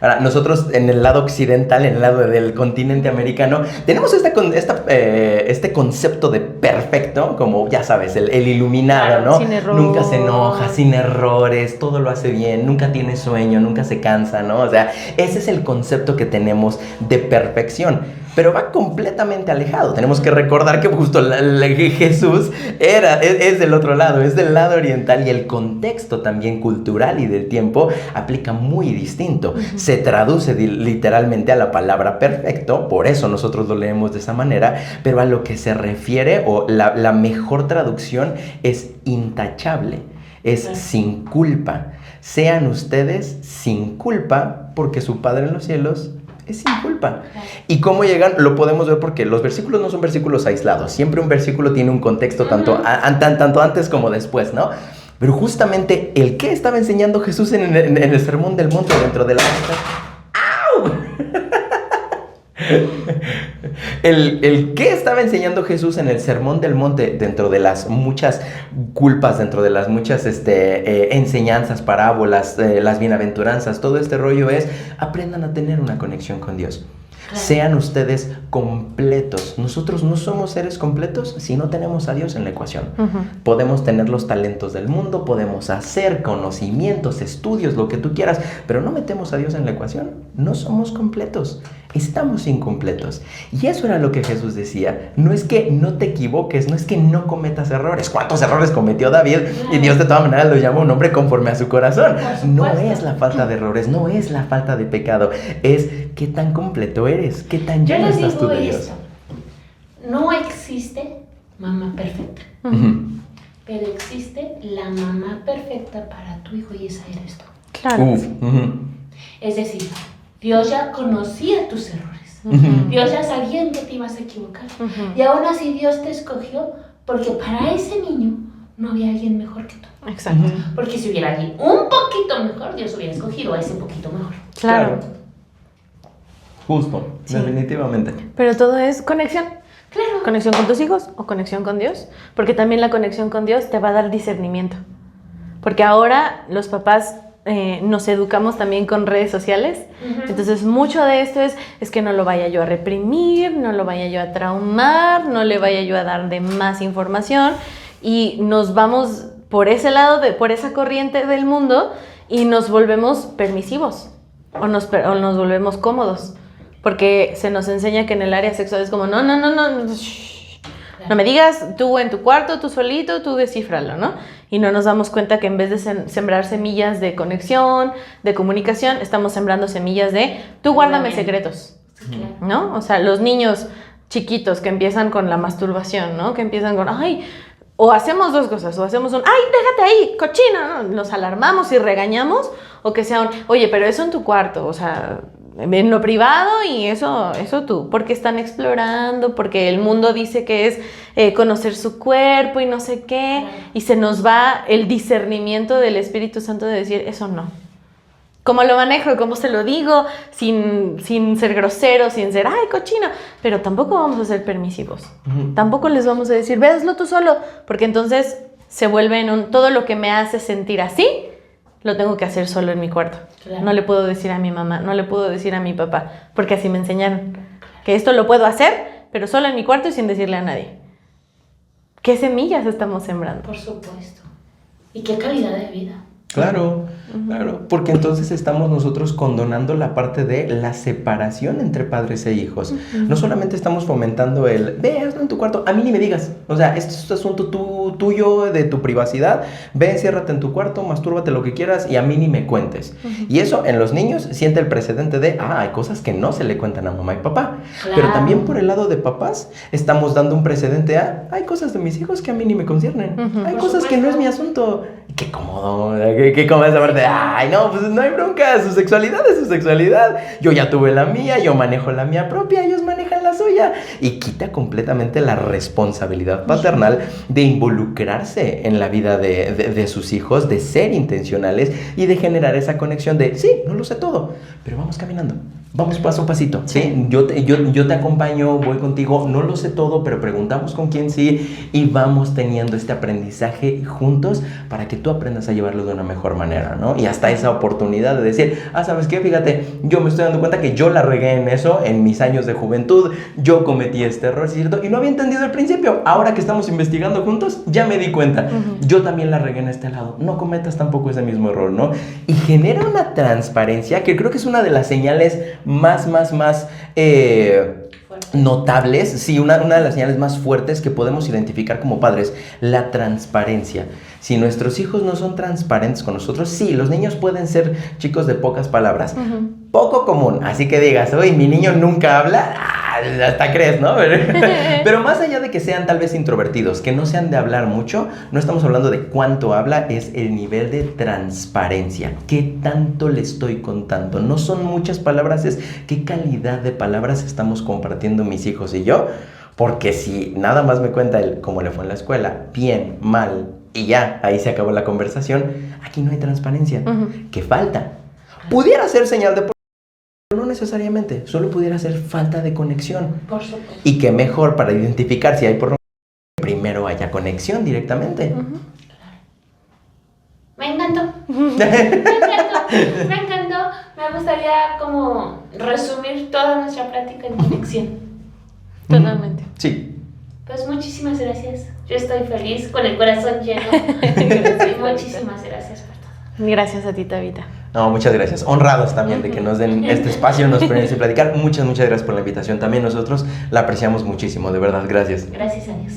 Ahora, nosotros en el lado occidental, en el lado del continente americano, tenemos este concepto de perfecto, como ya sabes, el iluminado, ¿no? Sin error. Nunca se enoja, sin errores, todo lo hace bien, nunca tiene sueño, nunca se cansa, ¿no? O sea, ese es el concepto que tenemos de perfección. Pero va completamente alejado. Tenemos que recordar que justo Jesús es del otro lado, es del lado oriental, y el contexto también cultural y del tiempo aplica muy distinto. Se traduce literalmente a la palabra perfecto, por eso nosotros lo leemos de esa manera, pero a lo que se refiere, o la mejor traducción es intachable, es sin culpa. Sean ustedes sin culpa, porque su Padre en los cielos es sin culpa. ¿Y cómo llegan? Lo podemos ver porque los versículos no son versículos aislados. Siempre un versículo tiene un contexto tanto antes como después, ¿no? Pero justamente el qué estaba enseñando Jesús en el Sermón del Monte dentro de la... ¡Au! El qué estaba enseñando Jesús en el Sermón del Monte dentro de las muchas culpas, dentro de las muchas enseñanzas, parábolas, las bienaventuranzas, todo este rollo es, aprendan a tener una conexión con Dios. Claro. Sean ustedes completos. Nosotros no somos seres completos si no tenemos a Dios en la ecuación. Podemos tener los talentos del mundo, podemos hacer conocimientos, estudios, lo que tú quieras, pero no metemos a Dios en la ecuación, no somos completos. Estamos incompletos. Y eso era lo que Jesús decía. No es que no te equivoques, no es que no cometas errores. ¿Cuántos errores cometió David? Y Dios de todas maneras lo llama un hombre conforme a su corazón. No es la falta de errores, no es la falta de pecado. Es qué tan completo eres, qué tan lleno estás tú de Dios. No existe mamá perfecta. Ujú. Pero existe la mamá perfecta para tu hijo y esa eres tú. Claro. Uf. Ujú. Es decir, Dios ya conocía tus errores. Ujú. Dios ya sabía en qué te ibas a equivocar. Ujú. Y aún así Dios te escogió porque para ese niño no había alguien mejor que tú. Exacto. Porque si hubiera alguien un poquito mejor, Dios hubiera escogido a ese poquito mejor. Claro. Justo, Sí. definitivamente. Pero todo es conexión. Claro. Conexión con tus hijos o conexión con Dios. Porque también la conexión con Dios te va a dar discernimiento. Porque ahora los papás nos educamos también con redes sociales. Ujú. Entonces mucho de esto es que no lo vaya yo a reprimir, no lo vaya yo a traumar, no le vaya yo a dar de más información. Y nos vamos por ese lado, por esa corriente del mundo y nos volvemos permisivos o nos volvemos cómodos. Porque se nos enseña que en el área sexual es como, no, shh, no me digas, tú en tu cuarto, tú solito, tú descífralo, ¿no? Y no nos damos cuenta que en vez de sembrar semillas de conexión, de comunicación, estamos sembrando semillas de, tú guárdame secretos, Sí, claro. ¿no? O sea, los niños chiquitos que empiezan con la masturbación, ¿no? Que empiezan con, ay, o hacemos dos cosas, o hacemos un, ay, déjate ahí, cochina, ¿no? Los alarmamos y regañamos, o que sea un, oye, pero eso en tu cuarto, o sea, en lo privado y eso tú, porque están explorando, porque el mundo dice que es conocer su cuerpo y no sé qué, Claro. y se nos va el discernimiento del Espíritu Santo de decir, eso no. ¿Cómo lo manejo? ¿Cómo se lo digo? Sin ser grosero, sin ser, ay, cochino. Pero tampoco vamos a ser permisivos. Ujú. Tampoco les vamos a decir, ve, hazlo tú solo. Porque entonces se vuelve en un, todo lo que me hace sentir así, lo tengo que hacer solo en mi cuarto. Claro. No le puedo decir a mi mamá, no le puedo decir a mi papá, porque así me enseñaron. Que esto lo puedo hacer, pero solo en mi cuarto y sin decirle a nadie. ¿Qué semillas estamos sembrando? Por supuesto. ¿Y qué calidad de vida? Claro, claro, porque entonces estamos nosotros condonando la parte de la separación entre padres e hijos. No solamente estamos fomentando el, ve, hazlo en tu cuarto, a mí ni me digas, o sea, esto es un asunto tuyo, de tu privacidad, ve, enciérrate en tu cuarto, mastúrbate lo que quieras y a mí ni me cuentes. Y eso en los niños siente el precedente de, hay cosas que no se le cuentan a mamá y papá. Claro. Pero también por el lado de papás estamos dando un precedente a, hay cosas de mis hijos que a mí ni me conciernen, hay Por cosas que no es supuesto. mi asunto. Qué cómodo, qué cómodo esa parte de, ay, no, pues no hay bronca, su sexualidad es su sexualidad. Yo ya tuve la mía, yo manejo la mía propia, ellos manejan la suya. Y quita completamente la responsabilidad paternal de involucrarse en la vida de sus hijos, de ser intencionales y de generar esa conexión de, sí, no lo sé todo, pero vamos caminando. Vamos paso a pasito, ¿sí? Yo te acompaño, voy contigo, no lo sé todo, pero preguntamos con quién sí y vamos teniendo este aprendizaje juntos para que tú aprendas a llevarlo de una mejor manera, ¿no? Y hasta esa oportunidad de decir, ¿sabes qué? Fíjate, yo me estoy dando cuenta que yo la regué en eso en mis años de juventud, yo cometí este error, ¿cierto? Y no había entendido al principio, ahora que estamos investigando juntos, ya me di cuenta, yo también la regué en este lado, no cometas tampoco ese mismo error, ¿no? Y genera una transparencia que creo que es una de las señales más notables, sí, una de las señales más fuertes que podemos identificar como padres, la transparencia. Si nuestros hijos no son transparentes con nosotros, sí, los niños pueden ser chicos de pocas palabras, poco común, así que digas, oye, mi niño nunca habla, hasta crees, ¿no? Pero más allá de que sean tal vez introvertidos, que no sean de hablar mucho, no estamos hablando de cuánto habla, es el nivel de transparencia. ¿Qué tanto le estoy contando? No son muchas palabras, es qué calidad de palabras estamos compartiendo mis hijos y yo. Porque si nada más me cuenta él cómo le fue en la escuela, bien, mal, y ya, ahí se acabó la conversación, aquí no hay transparencia. ¿Qué falta? Pudiera ser señal de... No necesariamente, solo pudiera ser falta de conexión. Por supuesto. Y que mejor para identificar si hay pornografía, primero haya conexión directamente. Me encantó. Me encantó. Me gustaría como resumir toda nuestra plática en conexión. Totalmente. Sí. Pues muchísimas gracias. Yo estoy feliz, con el corazón lleno. Y muchísimas gracias por todo. Gracias a ti, Tabita. No, muchas gracias. Honrados también de que nos den este espacio, nos permiten platicar. Muchas gracias por la invitación. También nosotros la apreciamos muchísimo, de verdad. Gracias. Gracias a Dios.